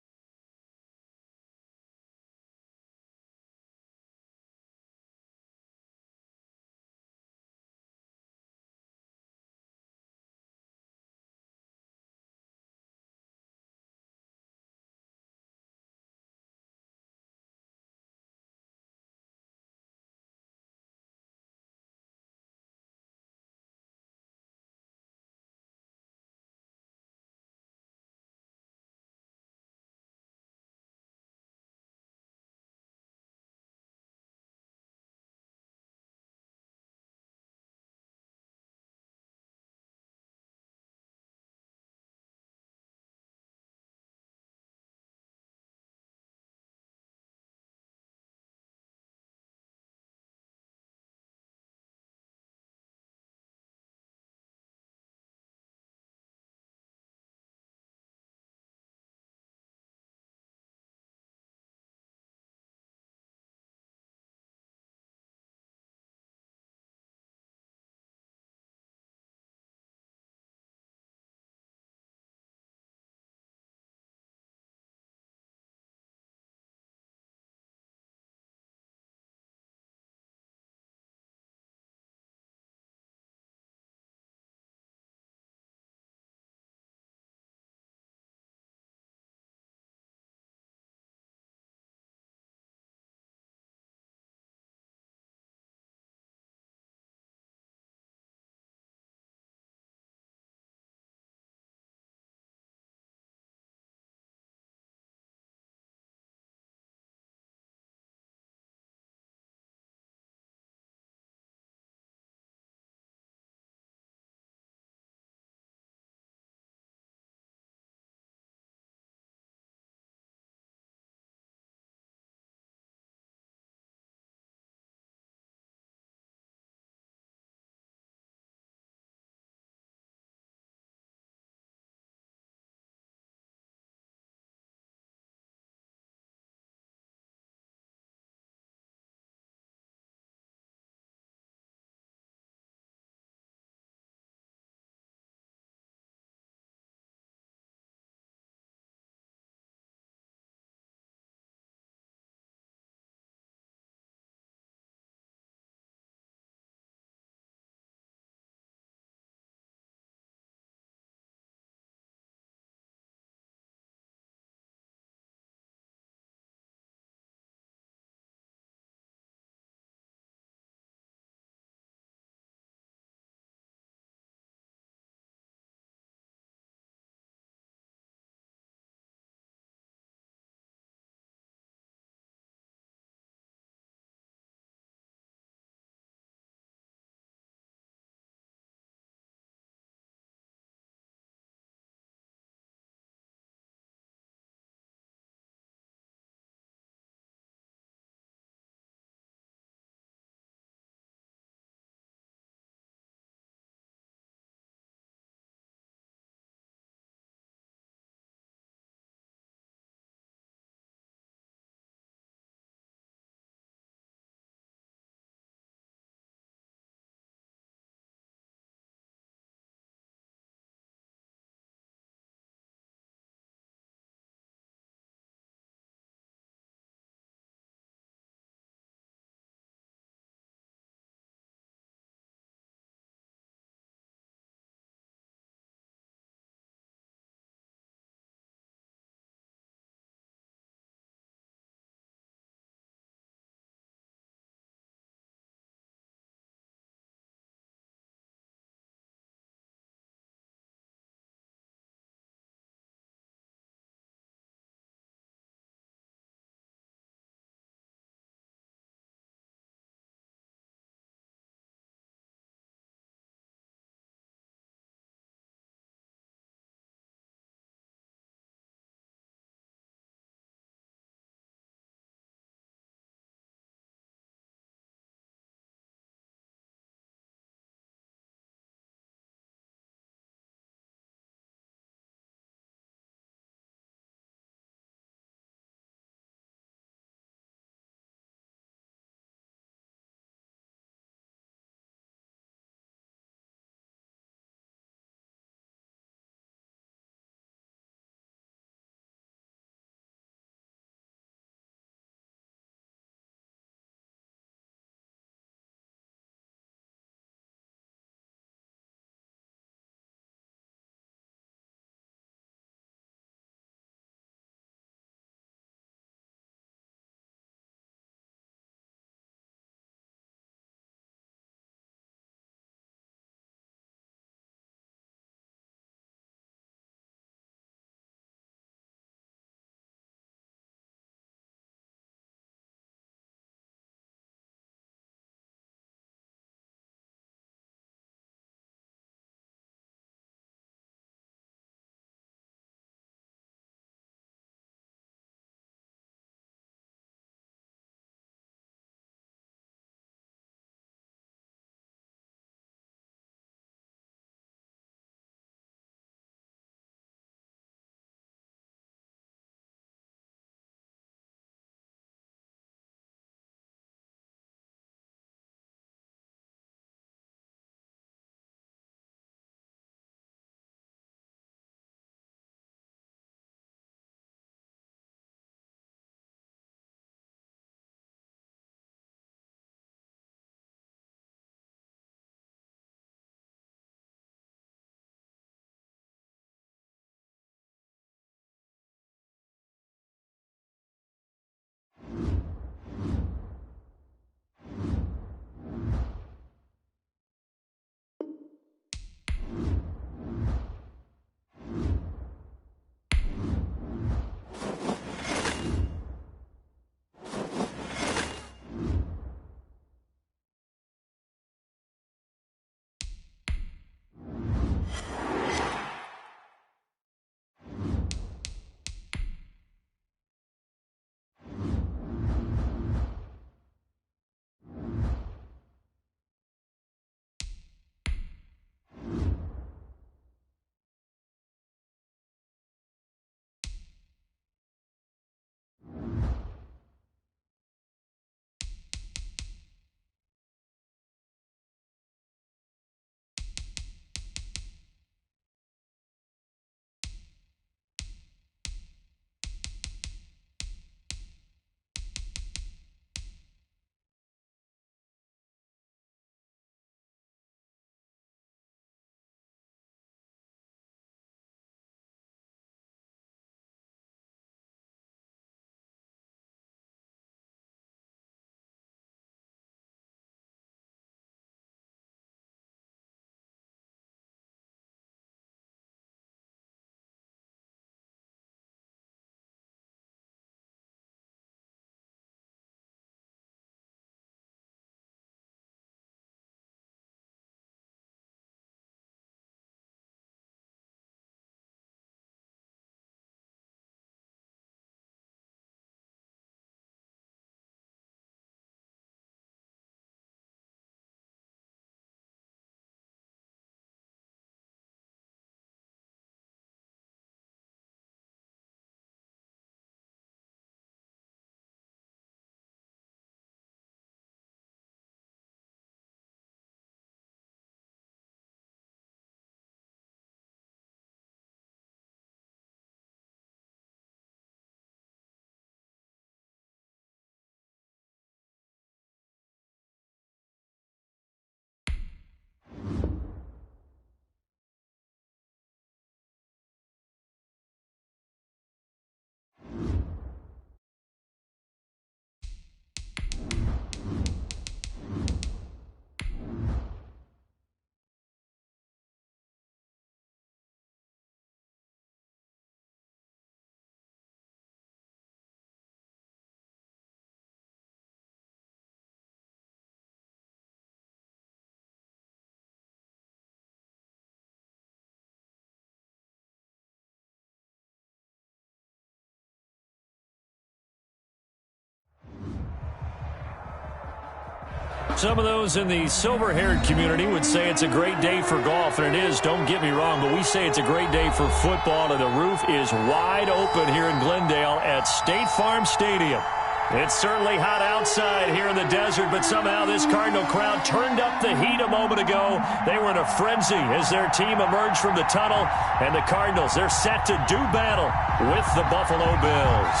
Some of those in the silver-haired community would say it's a great day for golf, and it is, don't get me wrong, but we say it's a great day for football, and the roof is wide open here in Glendale at State Farm Stadium. It's certainly hot outside here in the desert, but somehow this Cardinal crowd turned up the heat a moment ago. They were in a frenzy as their team emerged from the tunnel, and the Cardinals, they're set to do battle with the Buffalo Bills.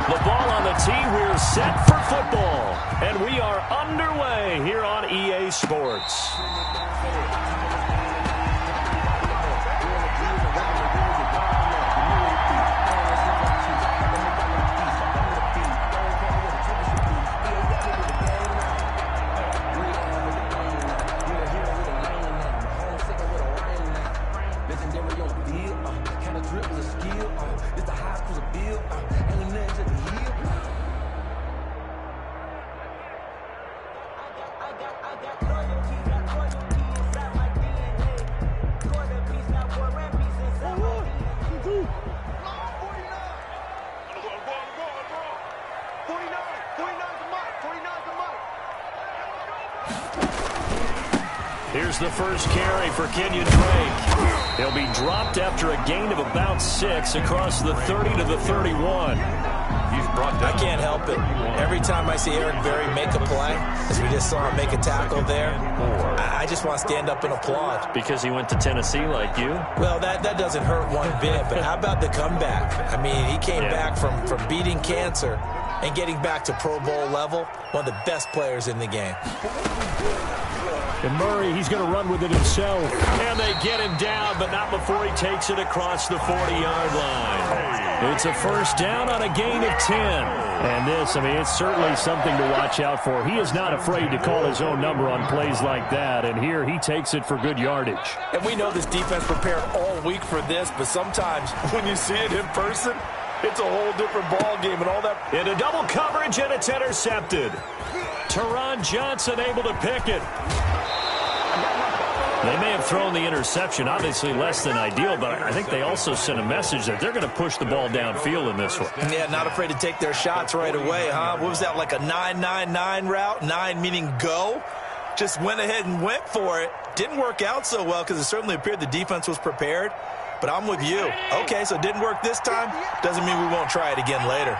The ball on the tee, we're set for football, and we are underway here on EA Sports. Here's the first carry for Kenyon Drake. He'll be dropped after a gain of about 6 across the 30 to the 31. He's brought down. I can't help it. Every time I see Eric Berry make a play, as we just saw him make a tackle there, I just want to stand up and applaud. Because he went to Tennessee like you? Well, that doesn't hurt one bit, but how about the comeback? I mean, he came back from beating cancer and getting back to Pro Bowl level, one of the best players in the game. And Murray, he's going to run with it himself. And they get him down, but not before he takes it across the 40-yard line. It's a first down on a gain of 10. And this, I mean, it's certainly something to watch out for. He is not afraid to call his own number on plays like that. And here he takes it for good yardage. And we know this defense prepared all week for this, but sometimes when you see it in person, it's a whole different ball game and all that. Into double coverage, and it's intercepted. Teron Johnson able to pick it. They may have thrown the interception, obviously less than ideal, but I think they also sent a message that they're going to push the ball downfield in this one. Yeah, not afraid to take their shots right away, huh? What was that, like a 9-9-9 route? 9 meaning go? Just went ahead and went for it. Didn't work out so well because it certainly appeared the defense was prepared. But I'm with you. Okay, so it didn't work this time. Doesn't mean we won't try it again later.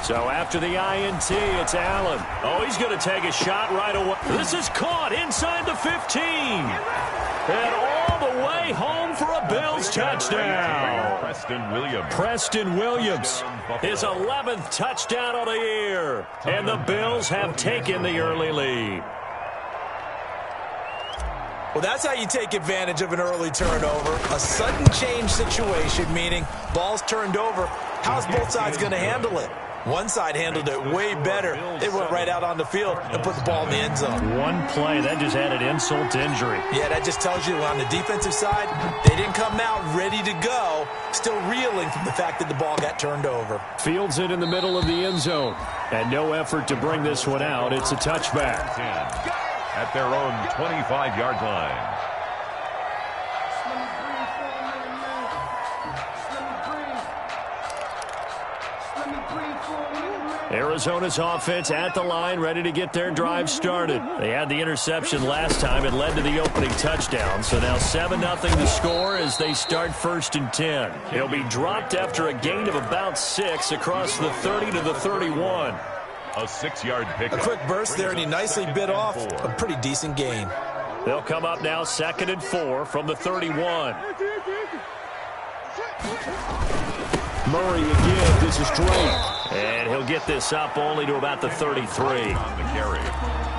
So after the INT, it's Allen. Oh, he's going to take a shot right away. This is caught inside the 15. And all the way home for a Bills touchdown. Preston Williams, his 11th touchdown of the year. And the Bills have taken the early lead. Well, that's how you take advantage of an early turnover. A sudden change situation, meaning ball's turned over. How's both sides going to handle it? One side handled it way better. They went right out on the field and put the ball in the end zone. One play, that just added insult to injury. Yeah, that just tells you on the defensive side, they didn't come out ready to go, still reeling from the fact that the ball got turned over. Fields it in the middle of the end zone. And no effort to bring this one out. It's a touchback. At their own 25-yard line. Arizona's offense at the line, ready to get their drive started. They had the interception last time. It led to the opening touchdown. So now 7-0 the score as they start 1st and 10. He'll be dropped after a gain of about 6 across the 30 to the 31. A 6-yard pick. A quick burst there, and he nicely bit off a pretty decent gain. They'll come up now 2nd and 4 from the 31. Murray again. This is Drake. And he'll get this up only to about the 33. On the carry.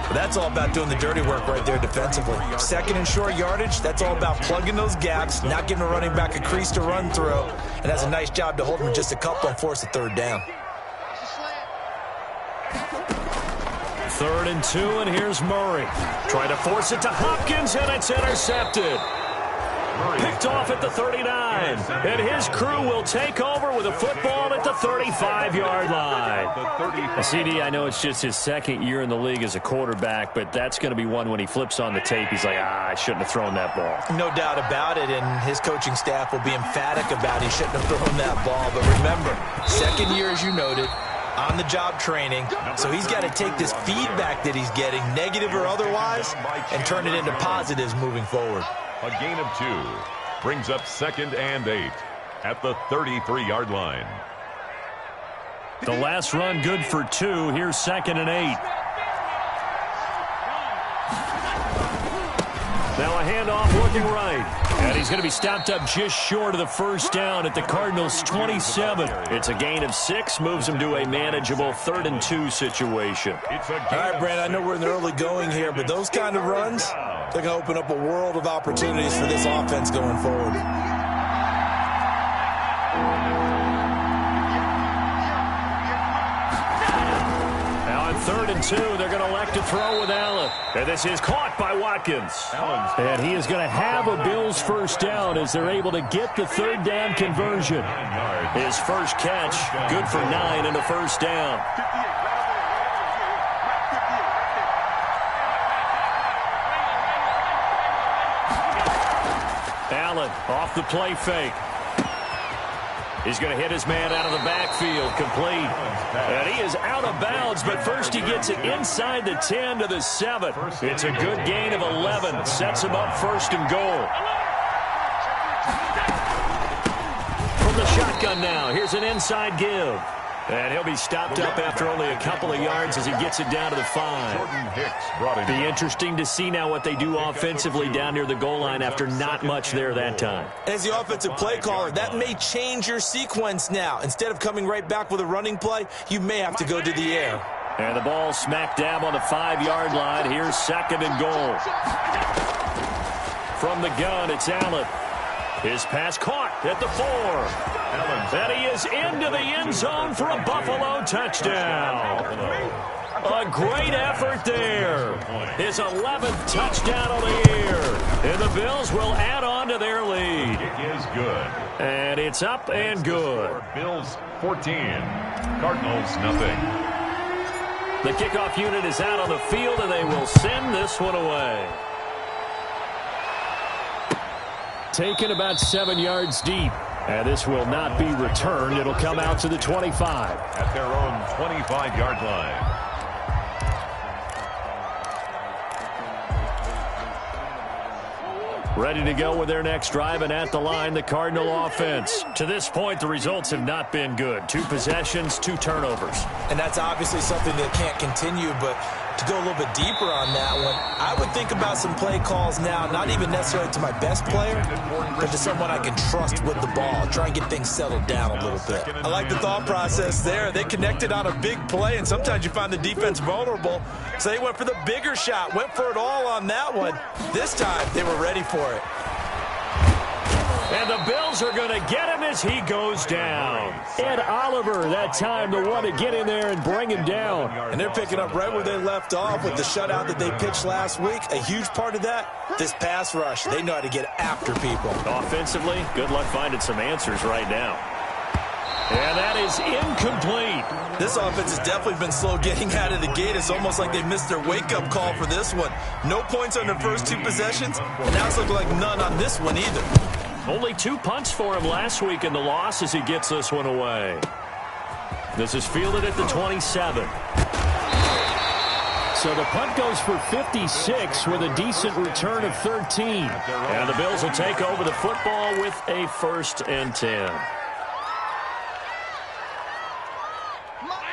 But that's all about doing the dirty work right there defensively. 2nd and short yardage, that's all about plugging those gaps, not giving a running back a crease to run through. And that's a nice job to hold him just a couple and force a 3rd down. 3rd and 2, and here's Murray. Trying to force it to Hopkins, and it's intercepted. Picked off at the 39. And his crew will take over with a football at the 35-yard line. CD, I know it's just his second year in the league as a quarterback, but that's going to be one when he flips on the tape. He's like, I shouldn't have thrown that ball. No doubt about it, and his coaching staff will be emphatic about he shouldn't have thrown that ball. But remember, second year, as you noted, on-the-job training, so he's got to take this feedback that he's getting, negative or otherwise, and turn it into positives moving forward. A gain of 2 brings up 2nd and 8 at the 33-yard line. The last run good for 2. Here's 2nd and 8. Now a handoff looking right. And he's going to be stopped up just short of the first down at the Cardinals' 27. It's a gain of 6, moves him to a manageable 3rd and 2 situation. All right, Brandon, I know we're in the early going here, but those kind of runs, they're going to open up a world of opportunities for this offense going forward. Now on 3rd and 2, they're going to elect to throw with Allen. And this is caught by Watkins. And he is going to have a Bills first down as they're able to get the 3rd down conversion. His first catch, good for 9 and a first down. Allen off the play fake. He's going to hit his man out of the backfield, complete. And he is out of bounds, but first he gets it inside the 10 to the 7. It's a good gain of 11. Sets him up 1st and goal. From the shotgun now, here's an inside give. And he'll be stopped up after only a couple of yards as he gets it down to the 5. Be interesting to see now what they do offensively down near the goal line after not much there that time. As the offensive play caller, that may change your sequence now. Instead of coming right back with a running play, you may have to go to the air. And the ball smack dab on the 5-yard line. Here's 2nd and goal. From the gun, it's Allen. His pass caught at the 4. And he is into the end zone for a Buffalo touchdown. A great effort there. His 11th touchdown on the year. And the Bills will add on to their lead. It is good. And it's up and good. Bills 14, Cardinals nothing. The kickoff unit is out on the field, and they will send this one away. Taken about 7 yards deep. And this will not be returned. It'll come out to the 25. At their own 25-yard line. Ready to go with their next drive, and at the line, the Cardinal offense. To this point, the results have not been good. 2 possessions, 2 turnovers. And that's obviously something that can't continue, but to go a little bit deeper on that one, I would think about some play calls now, not even necessarily to my best player, but to someone I can trust with the ball. Try and get things settled down a little bit. I like the thought process there. They connected on a big play, and sometimes you find the defense vulnerable, so they went for the bigger shot, went for it all on that one. This time, they were ready for it. And the Bills are going to get him as he goes down. Ed Oliver, that time, the one to get in there and bring him down. And they're picking up right where they left off with the shutout that they pitched last week. A huge part of that, this pass rush. They know how to get after people. Offensively, good luck finding some answers right now. And that is incomplete. This offense has definitely been slow getting out of the gate. It's almost like they missed their wake-up call for this one. No points on their first 2 possessions, and now it's looking like none on this one either. Only 2 punts for him last week in the loss as he gets this one away. This is fielded at the 27. So the punt goes for 56 with a decent return of 13. And the Bills will take over the football with a 1st and 10.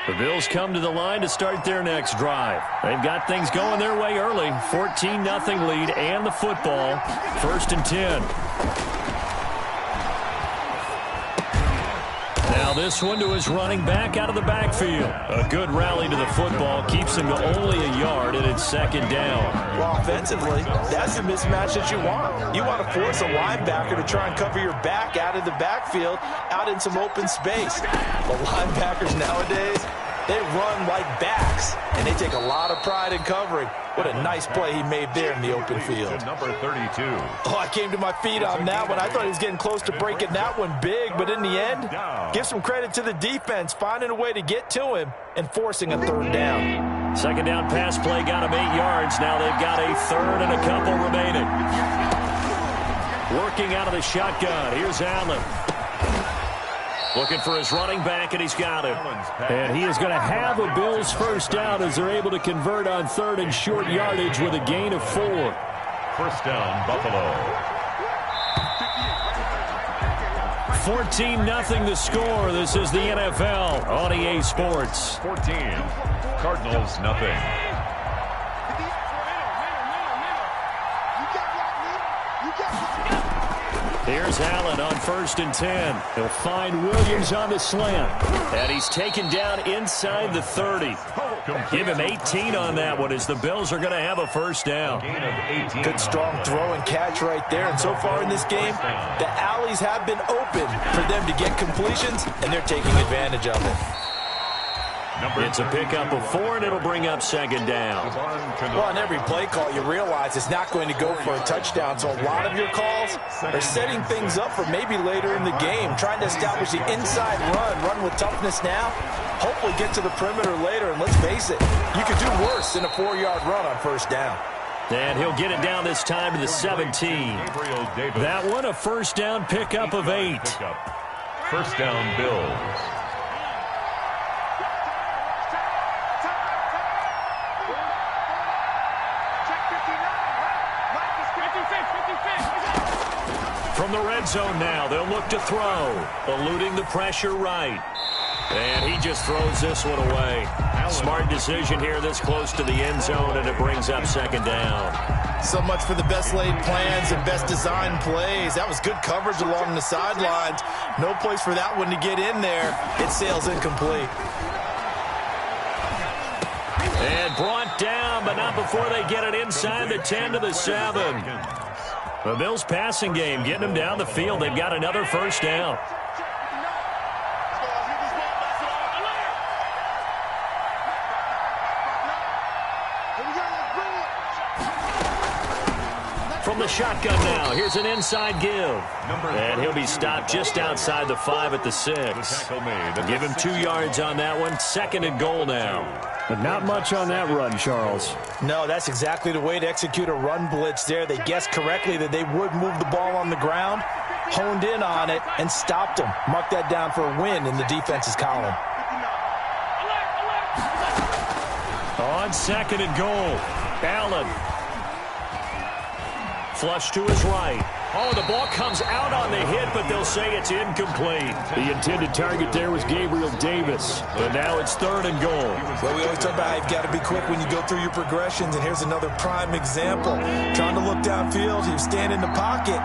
The Bills come to the line to start their next drive. They've got things going their way early. 14-0 lead and the football. 1st and 10. Now this one to his running back out of the backfield. A good rally to the football keeps him to only a yard, and it's 2nd down. Well, offensively, that's the mismatch that you want. You want to force a linebacker to try and cover your back out of the backfield, out in some open space. But linebackers nowadays, They run like backs, and they take a lot of pride in covering. What a nice play he made there in the open field. Number 32. Oh, I came to my feet on that one. I thought he was getting close to breaking that one big, but in the end, give some credit to the defense, finding a way to get to him and forcing a third down. Second down pass play got him 8 yards. Now they've got a third and a couple remaining. Working out of the shotgun. Here's Allen. Looking for his running back, and he's got him. And he is going to have a Bills first down as they're able to convert on third and short yardage with a gain of 4. First down, Buffalo. 14-0 the score. This is the NFL on EA Sports. 14. Cardinals, nothing. Here's Allen on 1st and 10. He'll find Williams on the slant. And he's taken down inside the 30. Give him 18 on that one as the Bills are going to have a first down. Good strong throw and catch right there. And so far in this game, the alleys have been open for them to get completions, and they're taking advantage of it. It's a pickup of 4, and it'll bring up second down. Well, on every play call, you realize it's not going to go for a touchdown, so a lot of your calls are setting things up for maybe later in the game, trying to establish the inside run with toughness now, hopefully get to the perimeter later, and let's face it, you could do worse than a 4-yard run on first down. And he'll get it down this time to the 17. That one, a first down pickup of 8. First down, Bills. From the red zone now, they'll look to throw, eluding the pressure right. And he just throws this one away. Smart decision here this close to the end zone, and it brings up second down. So much for the best laid plans and best designed plays. That was good coverage along the sidelines. No place for that one to get in there. It sails incomplete. And brought down, but not before they get it inside the 10 to the 7. The Bills passing game getting them down the field. They've got another first down. From the shotgun now, here's an inside give. And he'll be stopped just outside the 5 at the 6. Give him 2 yards on that one. Second and goal now. But not much on that run, Charles. No, that's exactly the way to execute a run blitz there. They guessed correctly that they would move the ball on the ground, honed in on it, and stopped them. Mark that down for a win in the defense's column. On second and goal, Allen. Flush to his right. Oh, the ball comes out on the hit, but they'll say it's incomplete. The intended target there was Gabriel Davis. But now it's third and goal. Well, we always talk about how you've got to be quick when you go through your progressions, and here's another prime example. Trying to look downfield, he was standing in the pocket,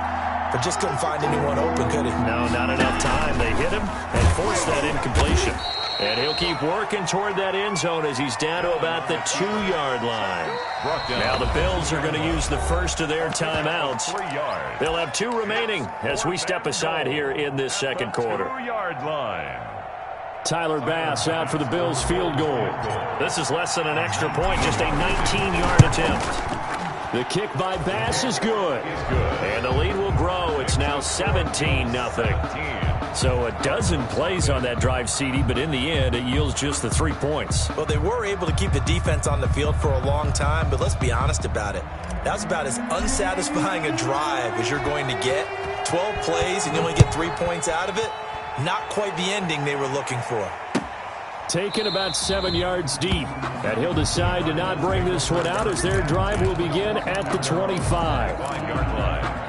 but just couldn't find anyone open, could he? No, not enough time. They hit him and forced that incompletion. And he'll keep working toward that end zone as he's down to about the 2-yard line. Now the Bills are going to use the first of their timeouts. They'll have 2 remaining as we step aside here in this second quarter. 2-yard line. Tyler Bass out for the Bills field goal. This is less than an extra point, just a 19-yard attempt. The kick by Bass is good. And the lead will grow. It's now 17-0. So a dozen plays on that drive, CD, but in the end, it yields just the 3 points. Well, they were able to keep the defense on the field for a long time, but let's be honest about it. That's about as unsatisfying a drive as you're going to get. 12 plays and you only get 3 points out of it. Not quite the ending they were looking for. Taken about 7 yards deep. And he'll decide to not bring this one out as their drive will begin at the 25. 5-yard line.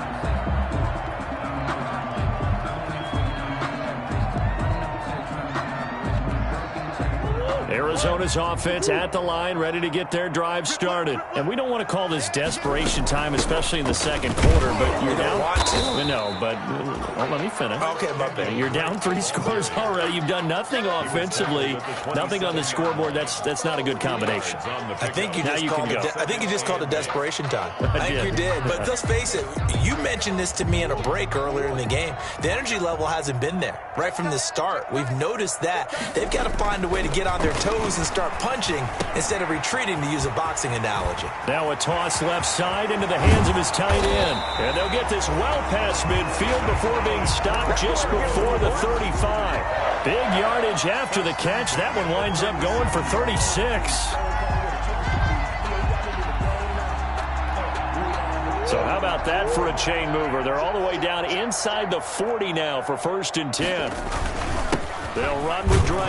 Arizona's offense at the line, ready to get their drive started. And we don't want to call this desperation time, especially in the second quarter, but you're down. No, but let me finish. Okay, my bad. You're down 3 scores already. You've done nothing offensively, nothing on the scoreboard. That's not a good combination. I think you just called it desperation time. I think you did. But let's face it, you mentioned this to me in a break earlier in the game. The energy level hasn't been there right from the start. We've noticed that. They've got to find a way to get on their toes nose and start punching instead of retreating, to use a boxing analogy. Now a toss left side into the hands of his tight end. And they'll get this well past midfield before being stopped just before the 35. Big yardage after the catch. That one winds up going for 36. So how about that for a chain mover? They're all the way down inside the 40 now for 1st and 10. They'll run with Drake,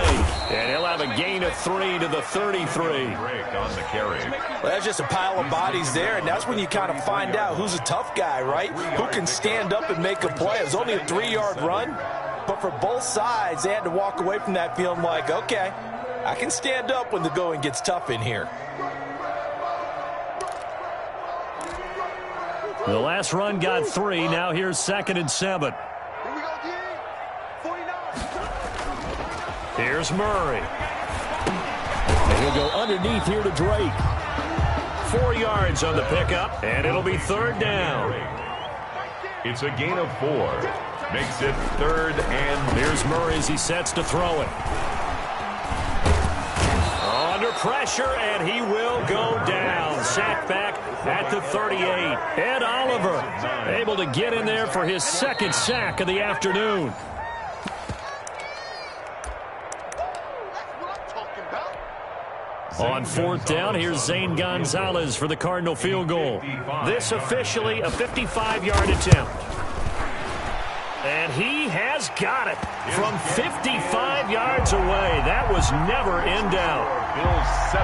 and he'll have a gain of 3 to the 33. Drake on the carry. Well, that's just a pile of bodies there, and that's when you kind of find out who's a tough guy, right? Who can stand up and make a play. It was only a 3-yard run, but for both sides, they had to walk away from that feeling like, okay, I can stand up when the going gets tough in here. The last run got 3. Now here's 2nd and 7. Here's Murray. And he'll go underneath here to Drake. 4 yards on the pickup, and it'll be 3rd down. It's a gain of 4. Makes it 3rd and... Here's Murray as he sets to throw it. Under pressure, and he will go down. Sacked back at the 38. Ed Oliver able to get in there for his 2nd sack of the afternoon. On 4th down, here's Zane Gonzalez for the Cardinal field goal. This officially a 55-yard attempt. And he has got it from 55 yards away. That was never in doubt.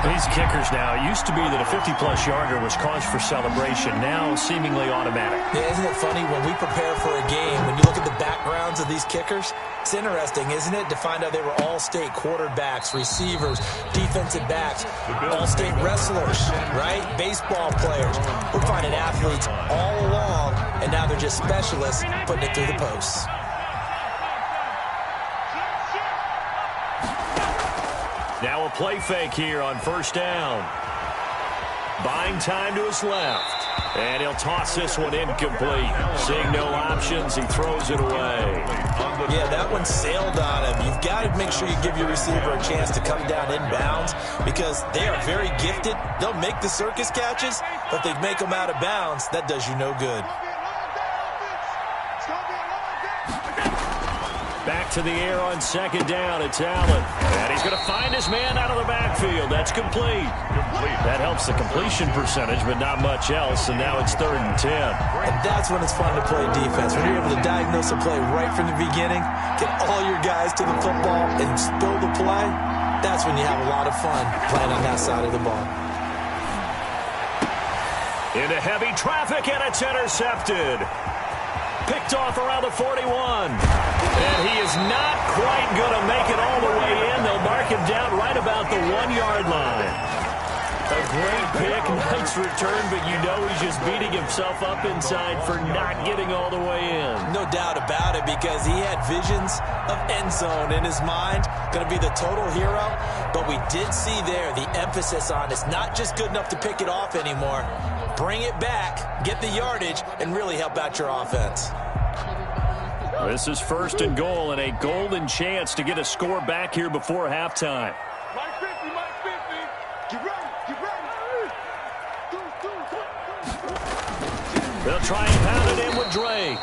These kickers now, it used to be that a 50-plus yarder was cause for celebration. Now seemingly automatic. Yeah, isn't it funny when we prepare for a game, when you look at the backgrounds of these kickers, it's interesting, isn't it, to find out they were all-state quarterbacks, receivers, defensive backs, all-state wrestlers, right? Baseball players. We're finding athletes all along, and now they're just specialists putting it through the posts. Now a play fake here on 1st down. Buying time to his left. And he'll toss this one incomplete. Seeing no options, he throws it away. Yeah, that one sailed on him. You've got to make sure you give your receiver a chance to come down inbounds because they are very gifted. They'll make the circus catches, but if they make them out of bounds, that does you no good. Back to the air on 2nd down. It's Allen. And he's going to find his man out of the backfield. That's complete. That helps the completion percentage, but not much else. And now it's 3rd and 10. And that's when it's fun to play defense. When you're able to diagnose a play right from the beginning, get all your guys to the football, and spill the play, that's when you have a lot of fun playing on that side of the ball. Into heavy traffic, and it's intercepted. Picked off around the 41. And he is not quite going to make it all the way in. They'll mark him down right about the 1-yard line. A great pick, nice return, but you know he's just beating himself up inside for not getting all the way in. No doubt about it, because he had visions of end zone in his mind. Going to be the total hero. But we did see there the emphasis on it's not just good enough to pick it off anymore. Bring it back, get the yardage, and really help out your offense. This is 1st and goal, and a golden chance to get a score back here before halftime. Mike 50, Mike 50. Get ready, get ready. They'll try and pound it in with Drake.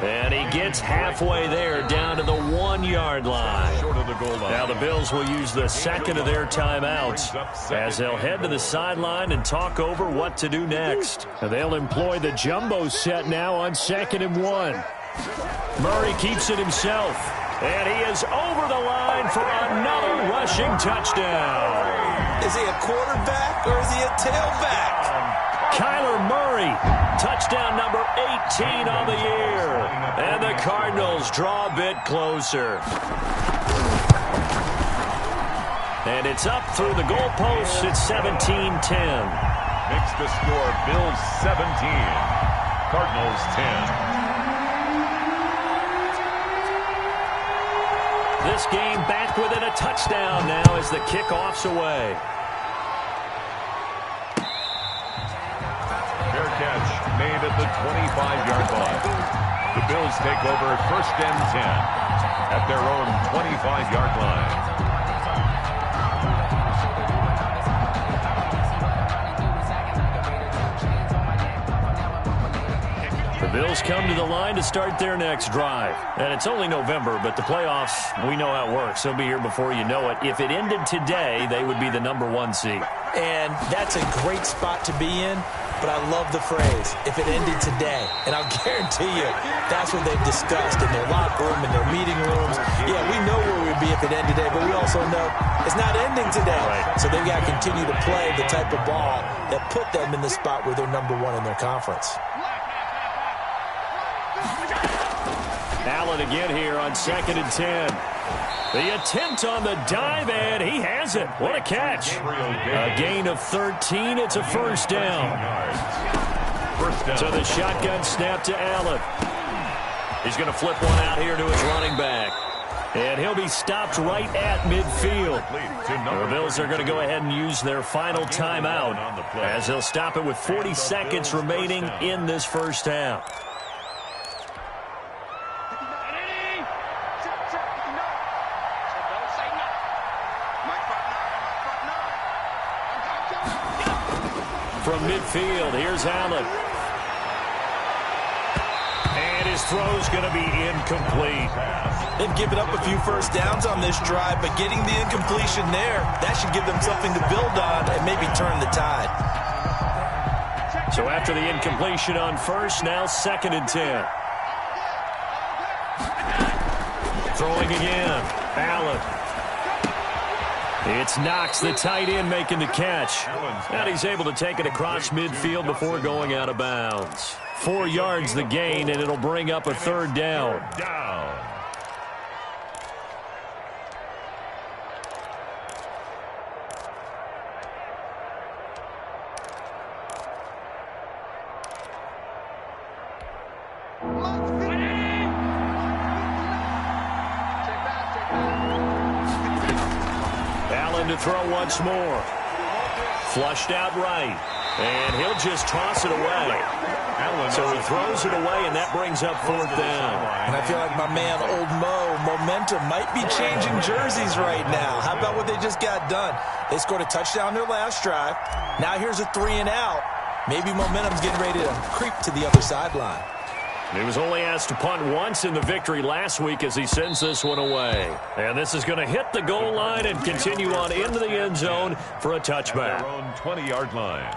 And he gets halfway there, down to the 1-yard line. Short of the goal line. Now the Bills will use the 2nd of their timeouts as they'll head to the sideline and talk over what to do next. And they'll employ the jumbo set now on 2nd and 1. Murray keeps it himself. And he is over the line for another rushing touchdown. Is he a quarterback or is he a tailback? Kyler Murray, touchdown number 18 on the year. And the Cardinals draw a bit closer. And it's up through the goalposts. It's 17-10. Makes the score Bills 17, Cardinals 10. This game back within a touchdown now as the kickoff's away. Fair catch made at the 25-yard line. The Bills take over 1st and 10 at their own 25-yard line. Bills come to the line to start their next drive. And it's only November, but the playoffs, we know how it works. They'll be here before you know it. If it ended today, they would be the #1 seed. And that's a great spot to be in, but I love the phrase, if it ended today. And I'll guarantee you, that's what they've discussed in their locker room, in their meeting rooms. Yeah, we know where we'd be if it ended today, but we also know it's not ending today. Right. So they've got to continue to play the type of ball that put them in the spot where they're #1 in their conference. Allen again here on 2nd and 10. The attempt on the dive, and he has it. What a catch. A gain of 13. It's a first down. So the shotgun snap to Allen. He's going to flip one out here to his running back. And he'll be stopped right at midfield. The Bills are going to go ahead and use their final timeout as they'll stop it with 40 seconds remaining in this first half. From midfield, here's Allen. And his throw's going to be incomplete. They've given up a few first downs on this drive, but getting the incompletion there, that should give them something to build on and maybe turn the tide. So after the incompletion on first, now 2nd and 10. Throwing again. Allen. It's Knox, the tight end, making the catch. And he's able to take it across midfield before going out of bounds. 4 yards the gain, and it'll bring up a 3rd down. To throw once more. Flushed out right. And he'll just toss it away. So he throws it away, and that brings up 4th down. And I feel like my man, Old Mo, momentum might be changing jerseys right now. How about what they just got done? They scored a touchdown their last drive. Now here's a 3 and out. Maybe momentum's getting ready to creep to the other sideline. He was only asked to punt once in the victory last week as he sends this one away. And this is going to hit the goal line and continue on into the end zone for a touchback. Their own 20-yard line.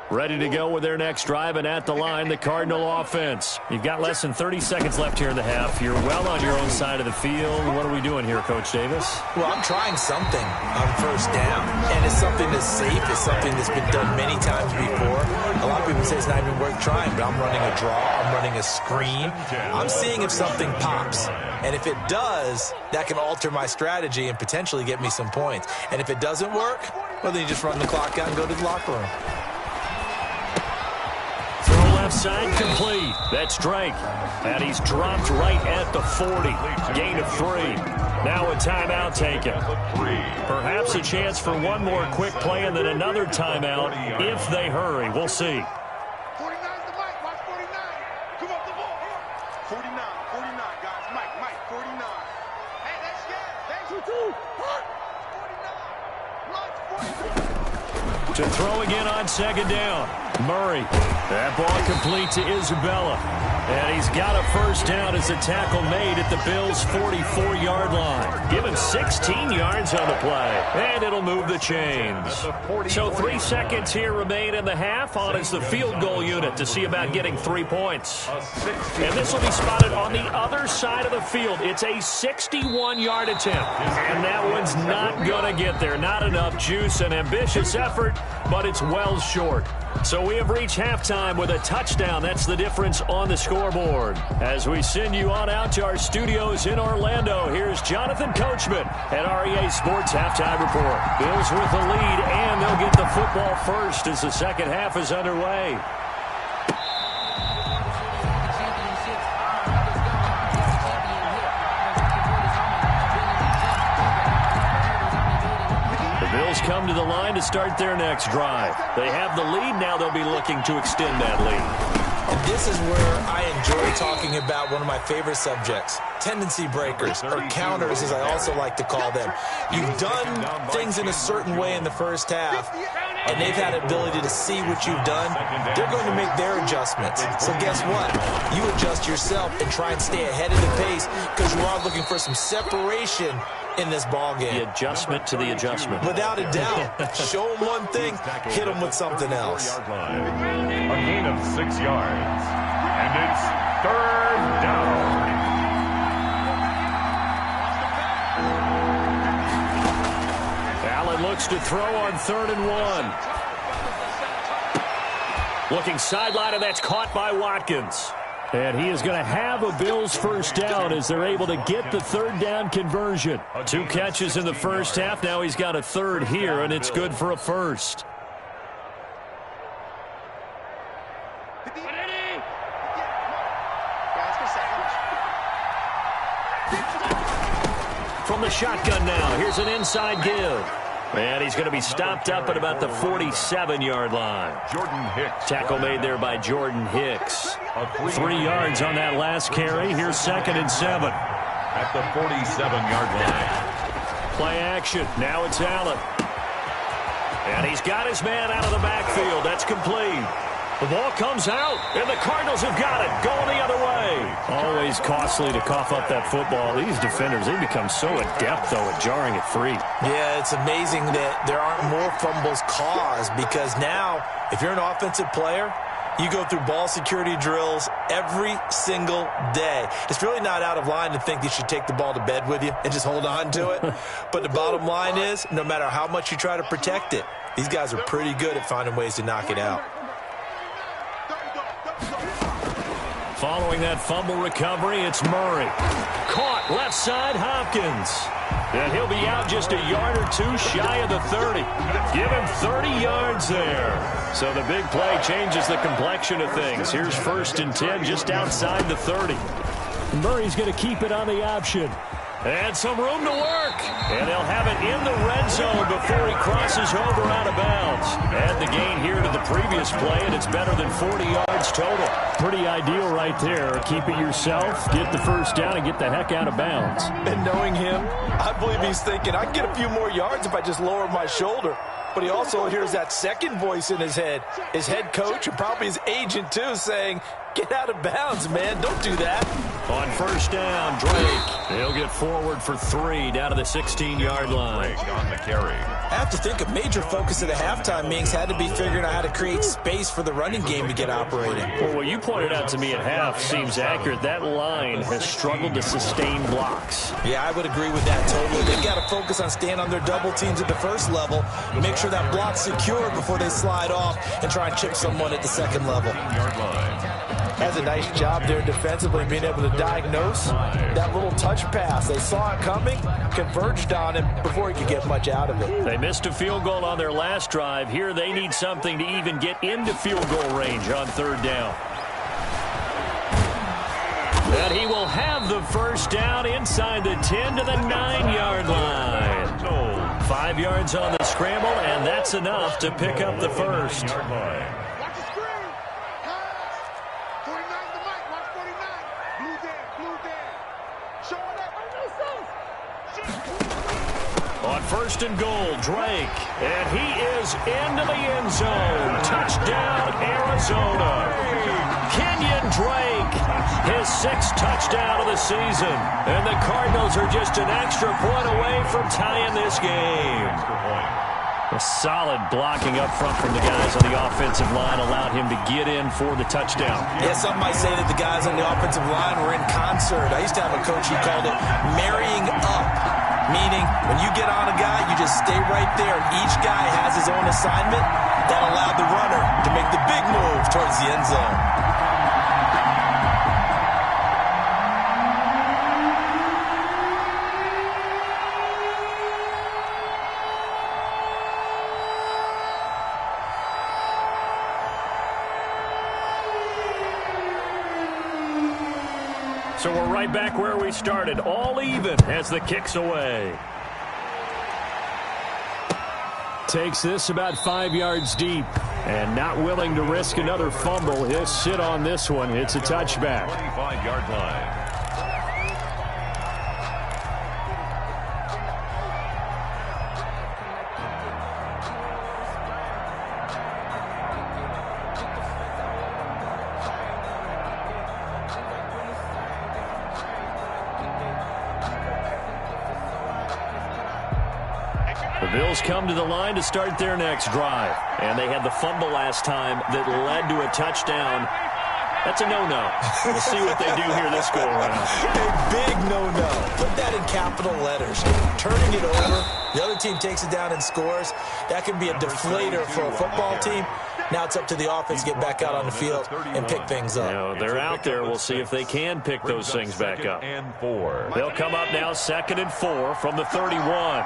Ready to go with their next drive, and at the line, the Cardinal offense. You've got less than 30 seconds left here in the half. You're well on your own side of the field. What are we doing here, Coach Davis? Well, I'm trying something on first down, and it's something that's safe. It's something that's been done many times before. A lot of people say it's not even worth trying, but I'm running a draw. I'm running a screen. I'm seeing if something pops, and if it does, that can alter my strategy and potentially get me some points. And if it doesn't work, well, then you just run the clock out and go to the locker room. Left side complete. That's Drake. And he's dropped right at the 40. Gain of 3. Now a timeout taken. Perhaps a chance for one more quick play and then another timeout if they hurry. We'll see. 49's the mic. Watch 49. Come up the ball. 49, guys. Mike, 49. Hey, that's scared. Thanks for 2. 49. To throw again on 2nd down. Murray. That ball complete to Isabella. And he's got a first down as the tackle made at the Bills' 44-yard line. Given 16 yards on the play. And it'll move the chains. So 3 seconds here remain in the half on as the field goal unit to see about getting 3 points. And this will be spotted on the other side of the field. It's a 61-yard attempt. And that one's not going to get there. Not enough juice, an ambitious effort, but it's well short. So we have reached halftime with a touchdown. That's the difference on the scoreboard. As we send you on out to our studios in Orlando, here's Jonathan Coachman at REA Sports Halftime Report. Bills with the lead, and they'll get the football first as the second half is underway. Bills come to the line to start their next drive. They have the lead. Now they'll be looking to extend that lead. And this is where I enjoy talking about one of my favorite subjects, tendency breakers, or counters as I also like to call them. You've done things in a certain way in the first half, and they've had the ability to see what you've done. They're going to make their adjustments. So guess what? You adjust yourself and try and stay ahead of the pace because you are looking for some separation in this ball game. The adjustment to the adjustment. Without a doubt. Show them one thing, hit them with something else. A gain of 6 yards. And it's 3rd down. Allen looks to throw on 3rd and 1. Looking sideline, and that's caught by Watkins. And he is going to have a Bills first down as they're able to get the 3rd down conversion. 2 catches in the first half. Now he's got a 3rd here, and it's good for a first. From the shotgun now, here's an inside give. And he's going to be stopped up at about the 47-yard line. Jordan Hicks. Tackle made there by Jordan Hicks. 3 yards on that last carry. Here's 2nd and 7. At the 47-yard line. Play action. Now it's Allen. And he's got his man out of the backfield. That's complete. The ball comes out, and the Cardinals have got it. Going the other way. Always costly to cough up that football. These defenders, they become so adept, though, at jarring it free. Yeah, it's amazing that there aren't more fumbles caused because now, if you're an offensive player, you go through ball security drills every single day. It's really not out of line to think you should take the ball to bed with you and just hold on to it. But the bottom line is, no matter how much you try to protect it, these guys are pretty good at finding ways to knock it out. Following that fumble recovery, it's Murray. Caught left side, Hopkins. And he'll be out just a yard or 2 shy of the 30. Give him 30 yards there. So the big play changes the complexion of things. Here's 1st and 10 just outside the 30. Murray's going to keep it on the option. And some room to work. And they'll have it in the red zone before he crosses over out of bounds. Add the gain here to the previous play, and it's better than 40 yards total. Pretty ideal right there. Keep it yourself, get the first down, and get the heck out of bounds. And knowing him, I believe he's thinking, I can get a few more yards if I just lower my shoulder. But he also hears that second voice in his head coach, and probably his agent too, saying, get out of bounds, man. Don't do that. On first down, Drake. He'll get forward for 3 down to the 16-yard line. On the carry. I have to think a major focus of the halftime meetings had to be figuring out how to create space for the running game to get operating. Well, what you pointed out to me at half seems accurate. That line has struggled to sustain blocks. Yeah, I would agree with that totally. They've got to focus on staying on their double teams at the first level, make sure that block's secure before they slide off and try and chip someone at the second level. Has a nice job there defensively, being able to diagnose that little touch pass. They saw it coming, converged on him before he could get much out of it. They missed a field goal on their last drive. Here they need something to even get into field goal range on 3rd down. And he will have the first down inside the 10 to the 9-yard line. 5 yards on the scramble, and that's enough to pick up the first. On 1st and goal, Drake. And he is into the end zone. Touchdown, Arizona. Kenyon Drake, his 6th touchdown of the season. And the Cardinals are just an extra point away from tying this game. A solid blocking up front from the guys on the offensive line allowed him to get in for the touchdown. Yeah, some might say that the guys on the offensive line were in concert. I used to have a coach who called it marrying up, meaning when you get on a guy, you just stay right there. Each guy has his own assignment that allowed the runner to make the big move towards the end zone. So we're right back where we started, all even as the kick's away. takes this about 5 yards deep. And not willing to risk another fumble. He'll sit on this one. It's a touchback. 25-yard line. The Bills come to the line to start their next drive. And they had the fumble last time that led to a touchdown. That's a no-no. We'll see what they do here this go-around. A big no-no. Put that in capital letters. Turning it over, the other team takes it down and scores. That can be a deflator for a football team. Now it's up to the offense to get back out on the field and pick things up. You know, they're out there. We'll see if they can pick those things back up. They'll come up now 2nd and 4 from the 31.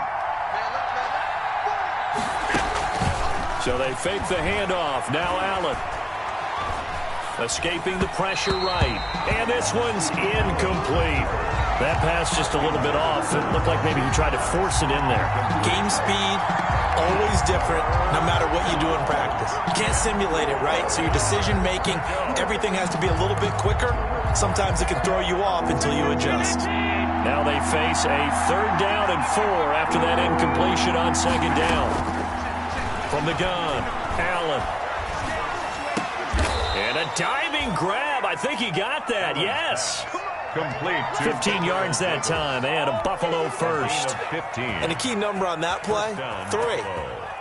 So they fake the handoff. Now Allen. Escaping the pressure right. And this one's incomplete. That pass just a little bit off. It looked like maybe he tried to force it in there. Game speed, always different, no matter what you do in practice. You can't simulate it, right? So your decision-making, everything has to be a little bit quicker. Sometimes it can throw you off until you adjust. Now they face a 3rd down and 4 after that incompletion on 2nd down. From the gun, Allen. And a diving grab. I think he got that, yes. Complete. 15 yards that time, and a Buffalo first. 15. And a key number on that play, 3.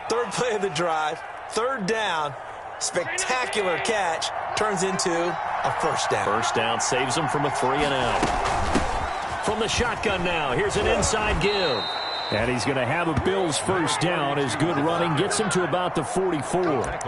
Third play of the drive, 3rd down, spectacular catch, turns into a first down. First down saves him from a 3-and-out. From the shotgun now, here's an inside give. And he's going to have a Bills first down as good running gets him to about the 44.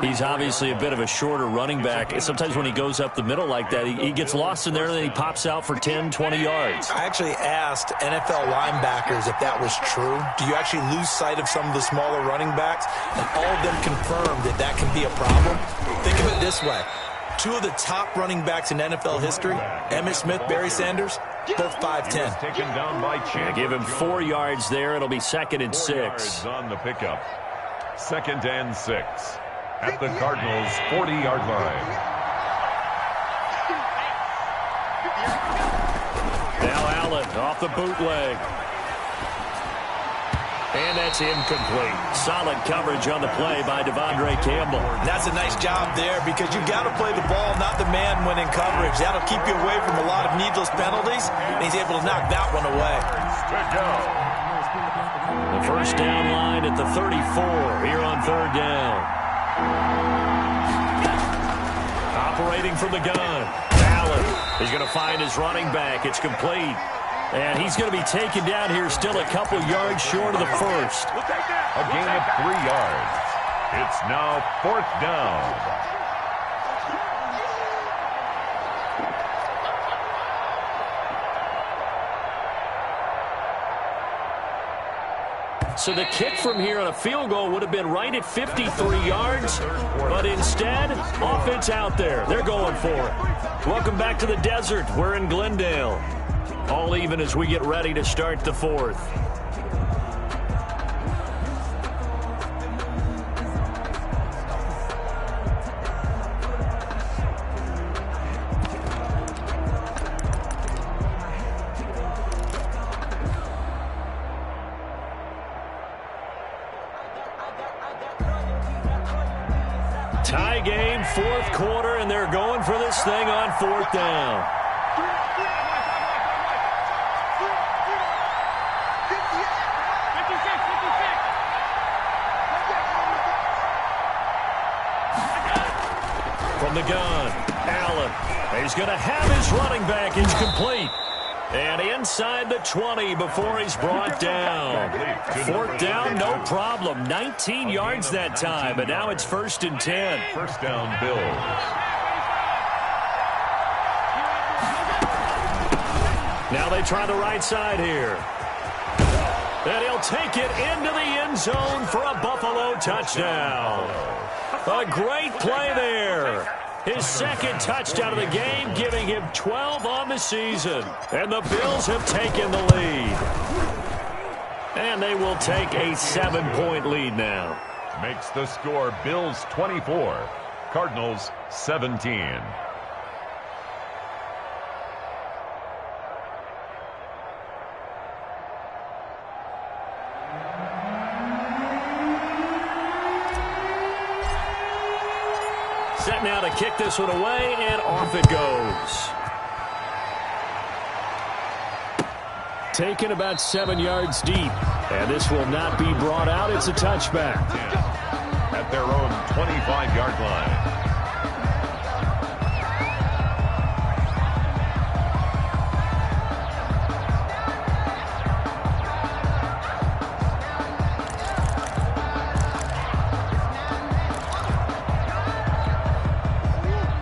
He's obviously a bit of a shorter running back. Sometimes when he goes up the middle like that, he gets lost in there and then he pops out for 10, 20 yards. I actually asked NFL linebackers if that was true. Do you actually lose sight of some of the smaller running backs? And all of them confirmed that that can be a problem. Think of it this way. 2 of the top running backs in NFL history, Emmitt Smith, Barry Sanders, both 5'10". Taken down by Give him 4 yards there. It'll be 2nd and 6. On the pickup. 2nd and 6 at the Cardinals' 40-yard line. Now Allen off the bootleg. And that's incomplete. Solid coverage on the play by Devondre Campbell. That's a nice job there because you've got to play the ball, not the man when in coverage. That'll keep you away from a lot of needless penalties, and he's able to knock that one away. The first down line at the 34 here on 3rd down. Operating from the gun. Allen is going to find his running back. It's complete. And he's going to be taken down here still a couple yards short of the first. A gain of 3 yards. It's now 4th down. So the kick from here on a field goal would have been right at 53 yards, but instead, offense out there. They're going for it. Welcome back to the desert. We're in Glendale. All even as we get ready to start the 4th. Tie game, 4th quarter, and they're going for this thing on 4th down. From the gun, Allen. He's going to have his running back. It's complete. And inside the 20 before he's brought down. 4th down, no problem. 19 yards that time, but now it's 1st and 10. First down, Bills. Now they try the right side here. And he'll take it into the end zone for a Buffalo touchdown. A great play there. His 2nd touchdown of the game, giving him 12 on the season. And the Bills have taken the lead. And they will take a 7-point lead now. Makes the score Bills 24, Cardinals 17. Set now to kick this one away, and off it goes. Taken about 7 yards deep, and this will not be brought out. It's a touchback. At their own 25-yard line.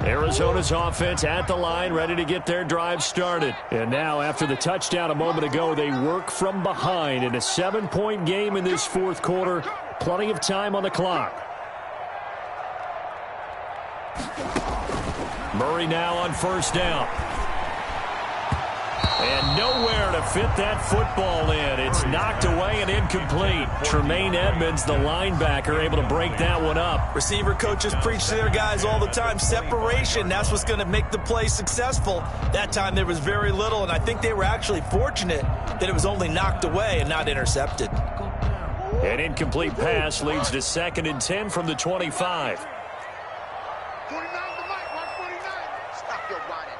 Arizona's offense at the line, ready to get their drive started. And now, after the touchdown a moment ago, they work from behind in a 7-point game in this fourth quarter. Plenty of time on the clock. Murray now on first down. And nowhere to fit that football in. It's knocked away and incomplete. Tremaine Edmonds, the linebacker, able to break that one up. Receiver coaches preach to their guys all the time. Separation, that's what's going to make the play successful. That time there was very little, and I think they were actually fortunate that it was only knocked away and not intercepted. An incomplete pass leads to 2nd and 10 from the 25. 49 to Mike, watch 49. Stop your running.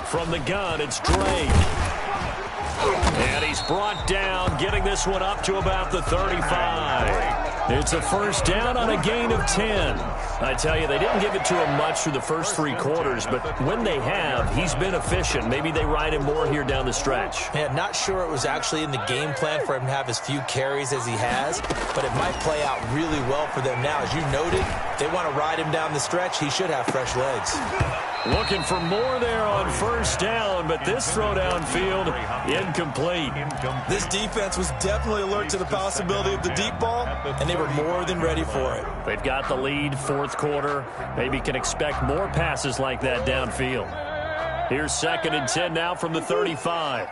From the gun, it's Drake. And he's brought down, getting this one up to about the 35. It's a first down on a gain of 10. I tell you, they didn't give it to him much through the first 3 quarters, but when they have, he's been efficient. Maybe they ride him more here down the stretch. Man, not sure it was actually in the game plan for him to have as few carries as he has, but it might play out really well for them now. As you noted, they want to ride him down the stretch. He should have fresh legs. Looking for more there on first down, but this throw downfield, incomplete. This defense was definitely alert to the possibility of the deep ball, and they were more than ready for it. They've got the lead, fourth quarter. Maybe can expect more passes like that downfield. Here's 2nd and 10 now from the 35.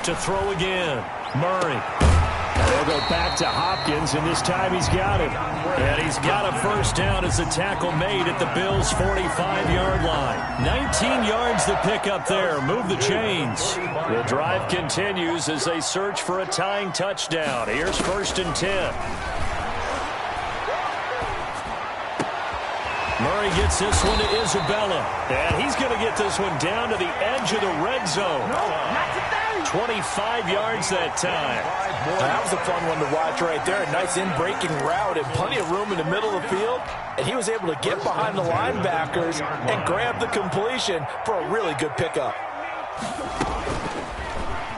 To throw again, Murray. They'll go back to Hopkins, and this time he's got it. And he's got a first down as the tackle made at the Bills' 45-yard line. 19 yards to pick up there. Move the chains. The drive continues as they search for a tying touchdown. Here's 1st and 10. Murray gets this one to Isabella. And he's going to get this one down to the edge of the red zone. 25 yards that time. That was a fun one to watch right there. A nice in-breaking route and plenty of room in the middle of the field. And he was able to get behind the linebackers and grab the completion for a really good pickup.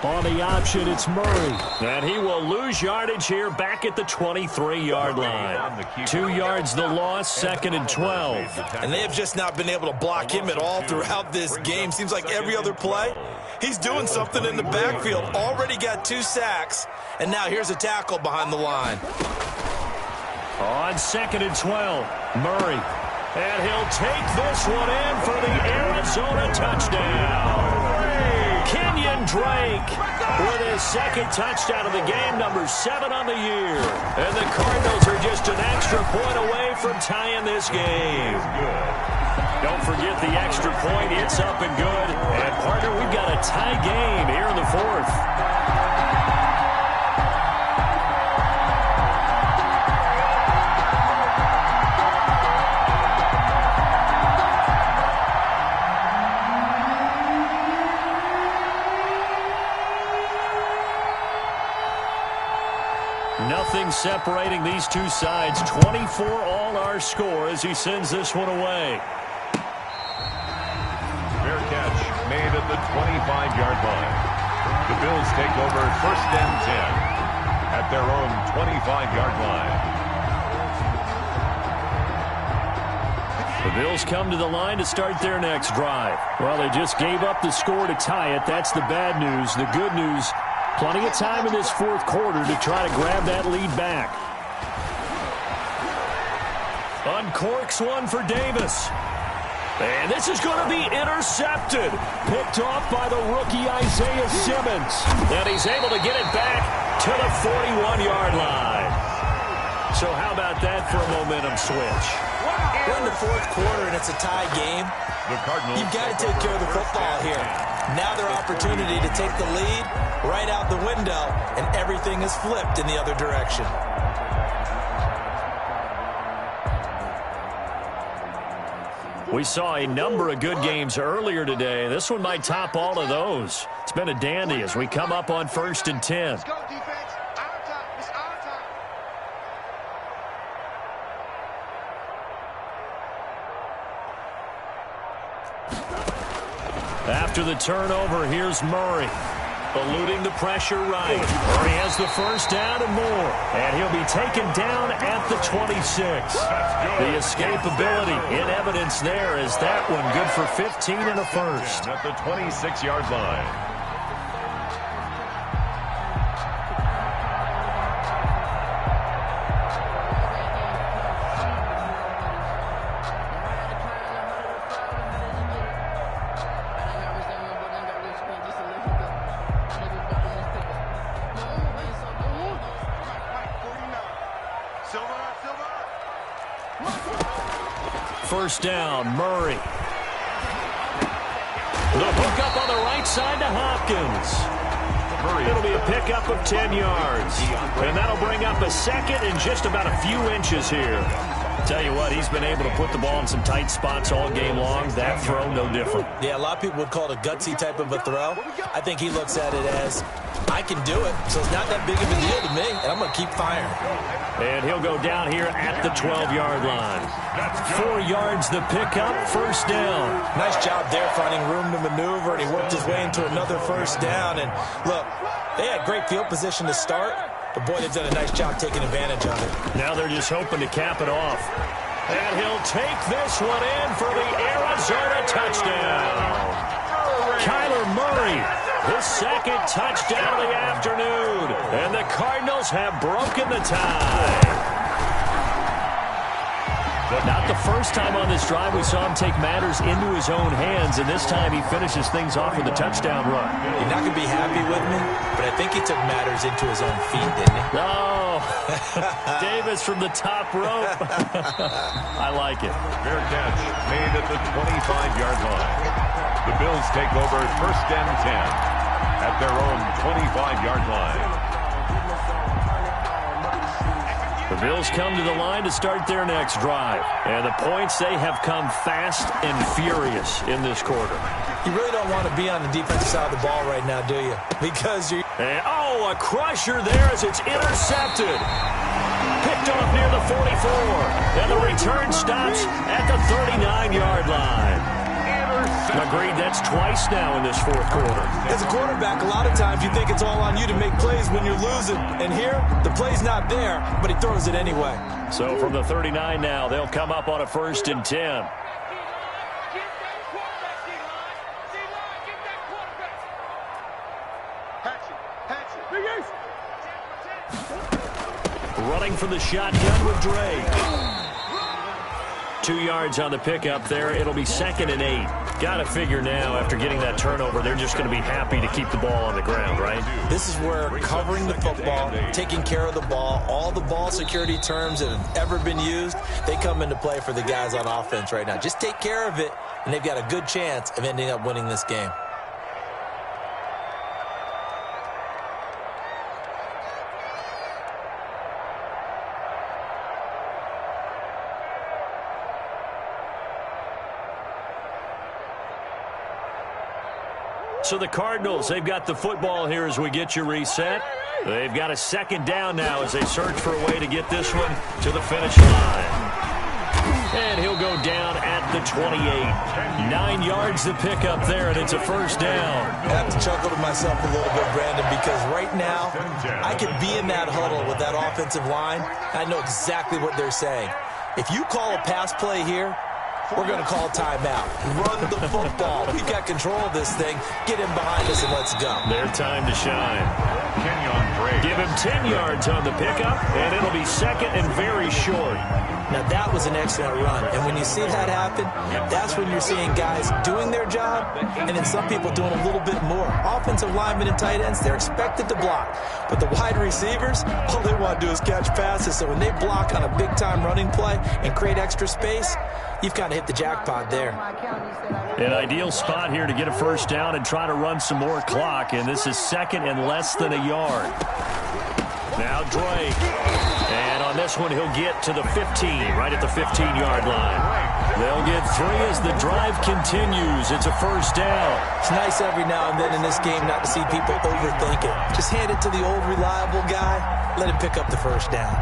On the option, it's Murray. And he will lose yardage here back at the 23-yard line. 2 yards the loss, 2nd and 12. And they have just not been able to block him at all throughout this game. Seems like every other play, he's doing something in the backfield. Already got 2 sacks, and now here's a tackle behind the line. On 2nd and 12, Murray. And he'll take this one in for the Arizona touchdown. Kenyon Drake with his 2nd touchdown of the game, number 7 on the year. And the Cardinals are just an extra point away from tying this game. Don't forget the extra point. It's up and good. And, partner, we've got a tie game here in the 4th. Nothing separating these two sides. 24 all our score as he sends this one away. Fair catch made at the 25-yard line. The Bills take over 1st and 10 at their own 25-yard line. The Bills come to the line to start their next drive. Well, they just gave up the score to tie it. That's the bad news. The good news, plenty of time in this 4th quarter to try to grab that lead back. Uncorks one for Davis. And this is going to be intercepted. Picked off by the rookie Isaiah Simmons. And he's able to get it back to the 41-yard line. So how about that for a momentum switch? We're in the fourth quarter, and it's a tie game. You've got to take care of the football here. Now their opportunity to take the lead right out the window, and everything is flipped in the other direction. We saw a number of good games earlier today. This one might top all of those. It's been a dandy as we come up on 1st and 10. Let's go, defense. Our time. It's our time. After the turnover, here's Murray. Eluding the pressure right. Murray has the first down and more. And he'll be taken down at the 26. The escapability in evidence there is that one good for 15 and a first. At the 26-yard line. First down, Murray. The hook up on the right side to Hopkins. It'll be a pickup of 10 yards. And that'll bring up a second in just about a few inches here. Tell you what, he's been able to put the ball in some tight spots all game long. That throw, no different. Yeah, a lot of people would call it a gutsy type of a throw. I think he looks at it as, I can do it, so it's not that big of a deal to me, and I'm going to keep firing. And he'll go down here at the 12-yard line. 4 yards the pickup, first down. Nice job there finding room to maneuver, and he worked his way into another first down. And look, they had great field position to start, but boy, they've done a nice job taking advantage of it. Now they're just hoping to cap it off. And he'll take this one in for the Arizona touchdown. Kyler Murray, his second touchdown of the afternoon. And the Cardinals have broken the tie. But not the first time on this drive we saw him take matters into his own hands, and this time he finishes things off with a touchdown run. You're not going to be happy with me, but I think he took matters into his own feet, didn't he? Oh, Davis from the top rope. I like it. Fair catch made at the 25-yard line. The Bills take over 1st and 10 at their own 25-yard line. The Bills come to the line to start their next drive. And the points, they have come fast and furious in this quarter. You really don't want to be on the defensive side of the ball right now, do you? Because you... And, oh, a crusher there as it's intercepted. Picked off near the 44. And the return stops at the 39-yard line. Agreed, that's twice now in this fourth quarter. As a quarterback, a lot of times you think it's all on you to make plays when you're losing. And here, the play's not there, but he throws it anyway. So from the 39 now, they'll come up on a 1st and 10. Running for the shotgun with Drake. 2 yards on the pickup there. It'll be 2nd and 8. Got to figure now, after getting that turnover, they're just going to be happy to keep the ball on the ground, right? This is where covering the football, taking care of the ball, all the ball security terms that have ever been used, they come into play for the guys on offense right now. Just take care of it, and they've got a good chance of ending up winning this game. So the Cardinals, they've got the football here as we get you reset. They've got a 2nd down now as they search for a way to get this one to the finish line. And he'll go down at the 28. 9 yards to pick up there, and it's a 1st down. I have to chuckle to myself a little bit, Brandon, because right now I could be in that huddle with that offensive line. I know exactly what they're saying. If you call a pass play here, we're going to call timeout. Run the football. We've got control of this thing. Get in behind us and let's go. Their time to shine. Give him 10 yards on the pickup, and it'll be second and very short. Now, that was an excellent run. And when you see that happen, that's when you're seeing guys doing their job and then some people doing a little bit more. Offensive linemen and tight ends, they're expected to block. But the wide receivers, all they want to do is catch passes. So when they block on a big-time running play and create extra space, you've kind of hit the jackpot there. An ideal spot here to get a first down and try to run some more clock. And this is second and less than a yard. Now Drake. And on this one, he'll get to the 15, right at the 15-yard line. They'll get 3 as the drive continues. It's a first down. It's nice every now and then in this game not to see people overthink it. Just hand it to the old reliable guy. Let him pick up the first down.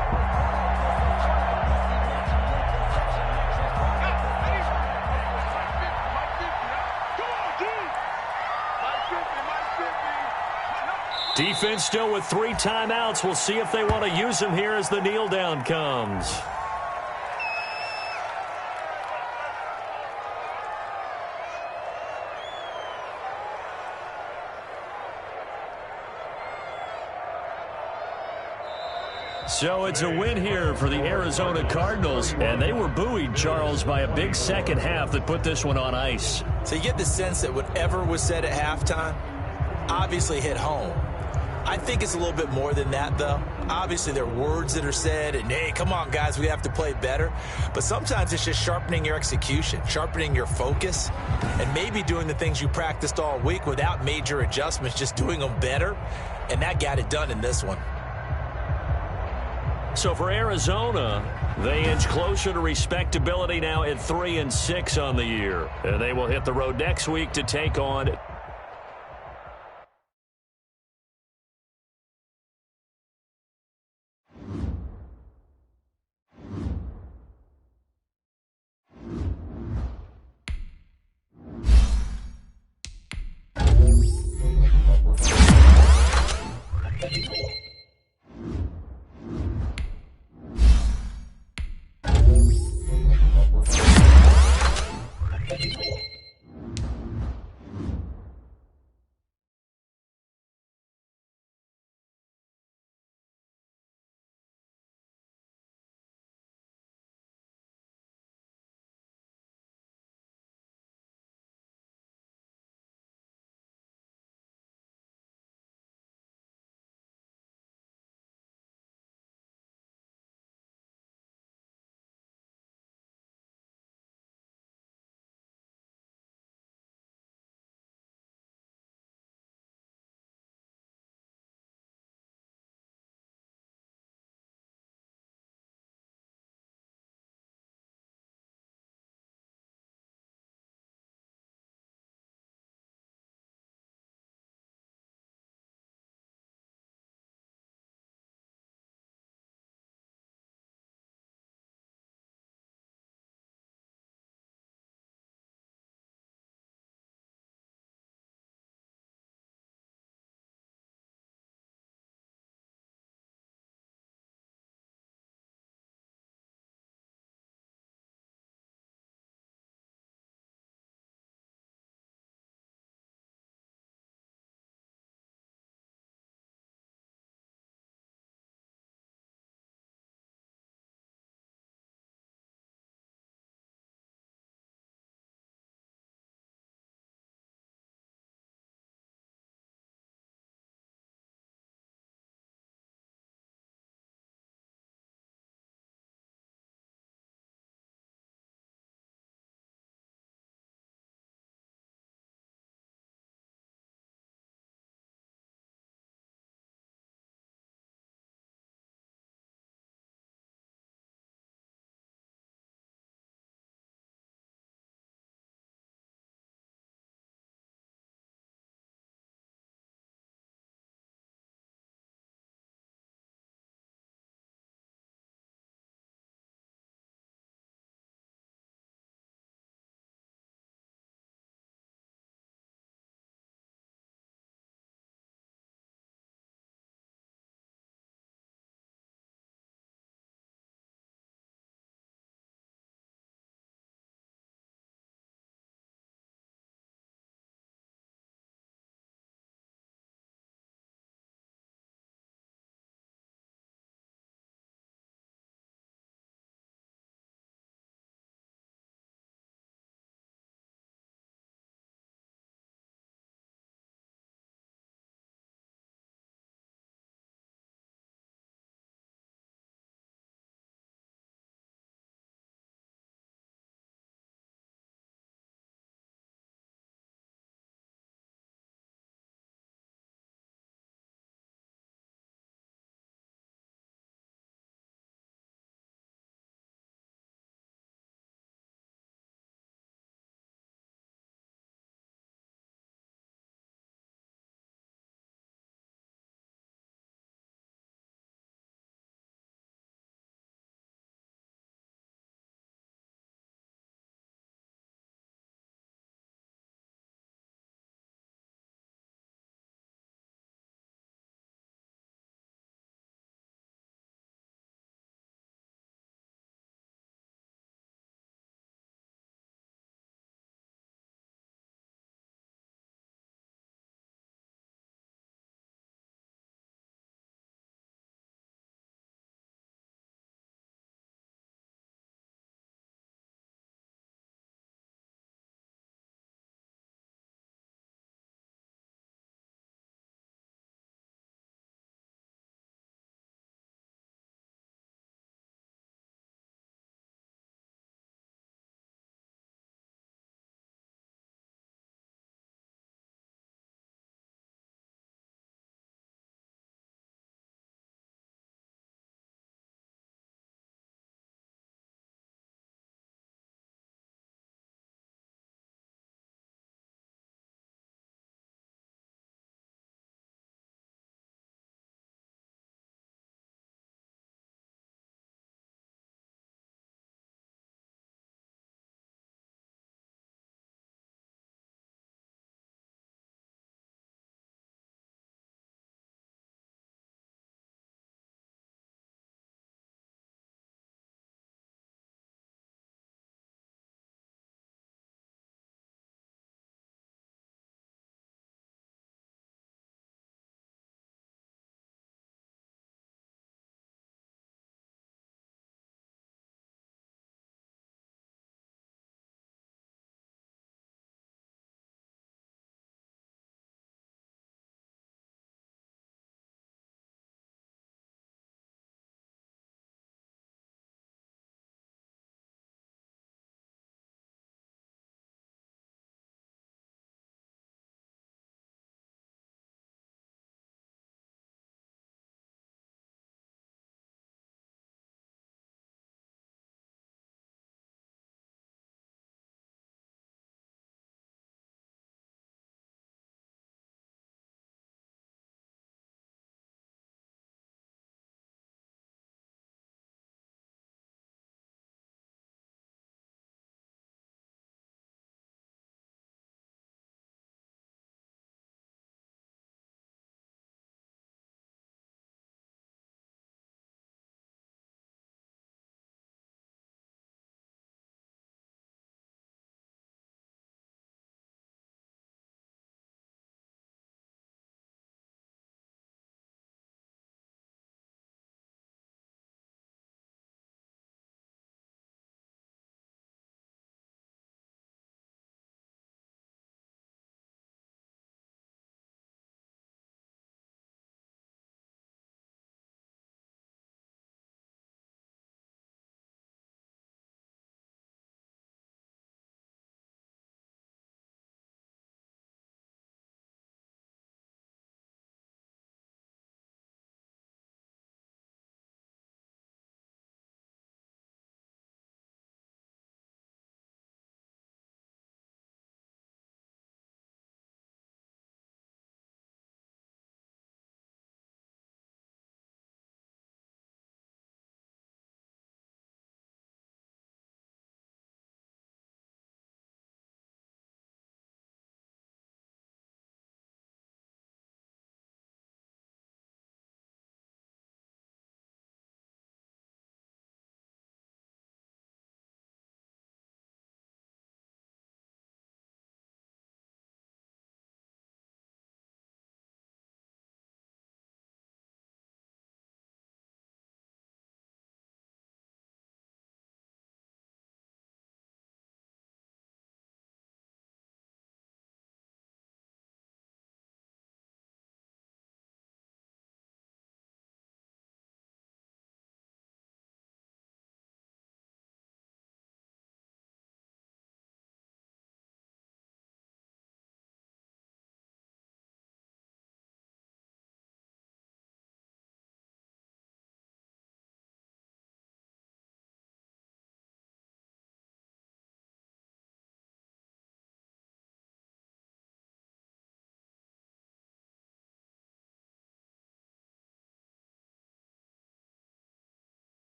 Defense still with 3 timeouts. We'll see if they want to use them here as the kneel down comes. So it's a win here for the Arizona Cardinals, and they were buoyed, Charles, by a big second half that put this one on ice. So you get the sense that whatever was said at halftime obviously hit home. I think it's a little bit more than that, though. Obviously, there are words that are said, and, hey, come on, guys, we have to play better. But sometimes it's just sharpening your execution, sharpening your focus, and maybe doing the things you practiced all week without major adjustments, just doing them better, and that got it done in this one. So for Arizona, they inch closer to respectability now at 3-6 on the year. And they will hit the road next week to take on